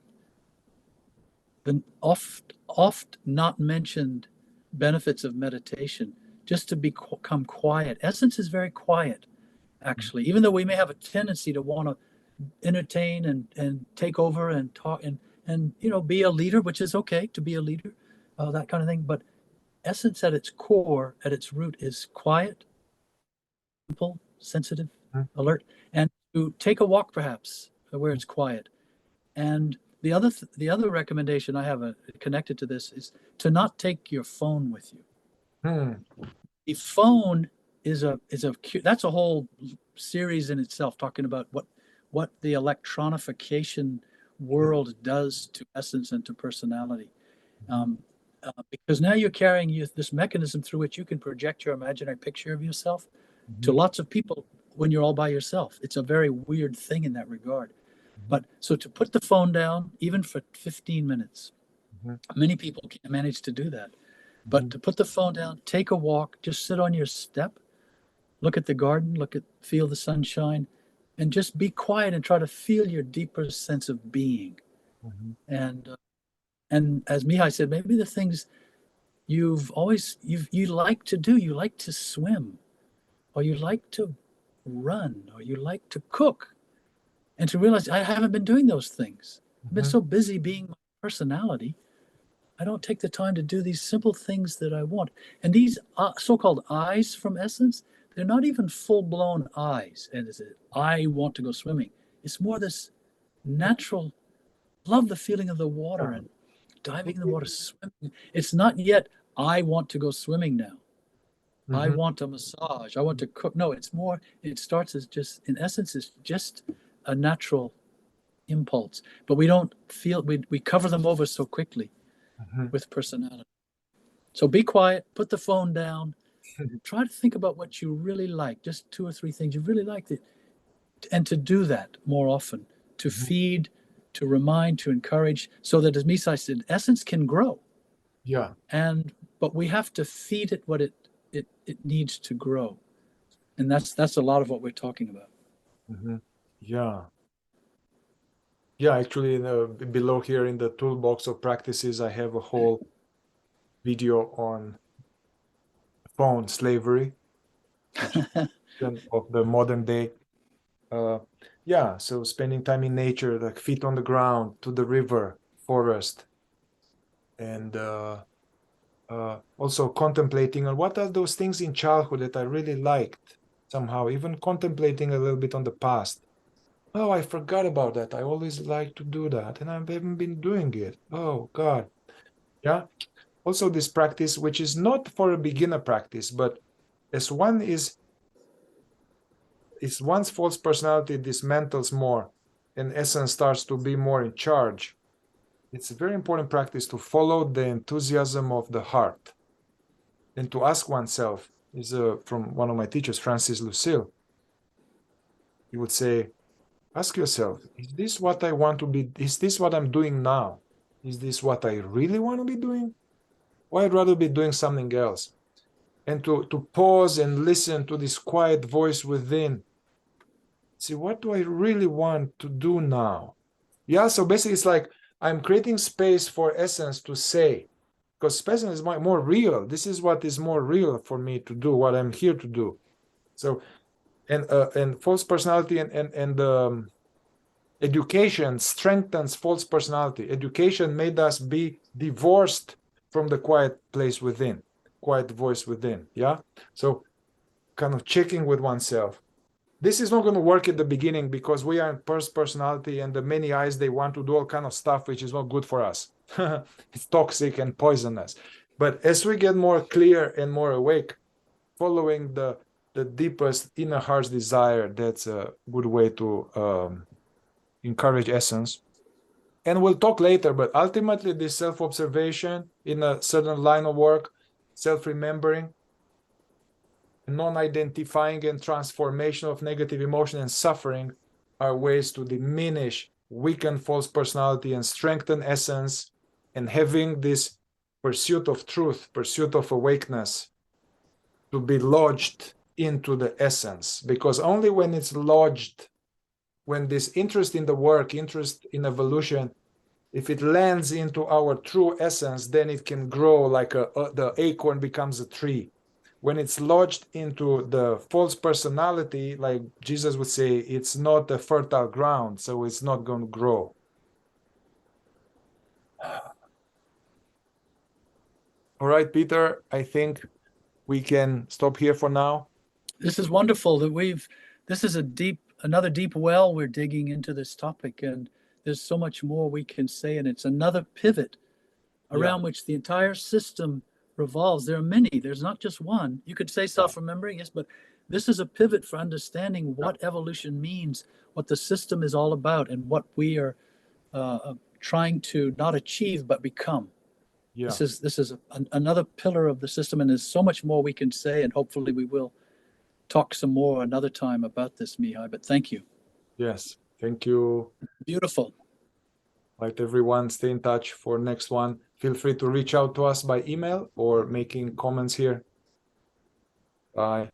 Speaker 2: oft not mentioned benefits of meditation, just to become quiet. Essence is very quiet, actually, even though we may have a tendency to want to entertain and take over and talk and be a leader, which is okay to be a leader, that kind of thing. But essence at its core, at its root, is quiet, simple, sensitive, alert, and to take a walk perhaps where it's quiet. And the other recommendation I have connected to this is to not take your phone with you. The phone is that's a whole series in itself, talking about what the electronification world does to essence and to personality. Because now you're carrying this mechanism through which you can project your imaginary picture of yourself to lots of people when you're all by yourself. It's a very weird thing in that regard. But so to put the phone down, even for 15 minutes, many people can't manage to do that. But to put the phone down, take a walk, just sit on your step, look at the garden, feel the sunshine, and just be quiet and try to feel your deeper sense of being. And as Mihai said, maybe the things you like to do, you like to swim, or you like to run, or you like to cook, and to realize I haven't been doing those things. I've been so busy being my personality, I don't take the time to do these simple things that I want. And these so-called I's from essence, they're not even full-blown I's. And is it, I want to go swimming. It's more this natural, love the feeling of the water and diving in the water, swimming. It's not yet, I want to go swimming now. I want a massage. I want to cook. No, it's more, it starts as just, in essence, it's just a natural impulse. But we don't feel, we cover them over so quickly with personality. So be quiet, put the phone down, try to think about what you really like, just two or three things you really like, and to do that more often, to feed, to remind, to encourage, so that, as Misai said, essence can grow.
Speaker 1: Yeah.
Speaker 2: But we have to feed it what it needs to grow. And that's a lot of what we're talking about.
Speaker 1: Yeah. Yeah, actually, below here in the toolbox of practices, I have a whole video on phone slavery, which is of the modern day. Yeah, so spending time in nature, like feet on the ground, to the river, forest, and also contemplating on what are those things in childhood that I really liked somehow, even contemplating a little bit on the past. Oh, I forgot about that. I always like to do that, and I haven't been doing it. Oh, God. Yeah. Also, this practice, which is not for a beginner practice, but as one's false personality dismantles more and essence starts to be more in charge, it's a very important practice to follow the enthusiasm of the heart and to ask oneself. Is from one of my teachers, Francis Lucille. He would say, ask yourself, is this what I want to be? Is this what I'm doing now? Is this what I really want to be doing? Or I'd rather be doing something else? And to pause and listen to this quiet voice within. See, what do I really want to do now? Yeah, so basically it's like I'm creating space for essence to say, because essence is more real. This is what is more real for me to do, what I'm here to do. So, and false personality and education strengthens false personality. Education made us be divorced from the quiet place within, quiet voice within. Yeah. So kind of checking with oneself. This is not going to work at the beginning because we are in first personality and the many eyes, they want to do all kind of stuff, which is not good for us. It's toxic and poisonous. But as we get more clear and more awake, following the deepest inner heart's desire, that's a good way to encourage essence. And we'll talk later, but ultimately this self-observation in a certain line of work, self-remembering, non-identifying and transformation of negative emotion and suffering are ways to diminish, weaken false personality and strengthen essence, and having this pursuit of truth, pursuit of awakeness to be lodged into the essence. Because only when it's lodged, when this interest in the work, interest in evolution, if it lands into our true essence, then it can grow like the acorn becomes a tree. When it's lodged into the false personality, like Jesus would say, it's not a fertile ground, so it's not going to grow. All right, Peter, I think we can stop here for now.
Speaker 2: This is wonderful that this is another deep well we're digging into this topic, and there's so much more we can say, and it's another pivot around which the entire system revolves. There are many, there's not just one. You could say self-remembering, yes, but this is a pivot for understanding what evolution means, what the system is all about, and what we are trying to not achieve but become.
Speaker 1: Yeah.
Speaker 2: This is another pillar of the system, and there's so much more we can say, and hopefully we will talk some more another time about this, Mihai, but thank you.
Speaker 1: Yes, thank you.
Speaker 2: Beautiful.
Speaker 1: Right, everyone, stay in touch for next one. Feel free to reach out to us by email or making comments here. Bye.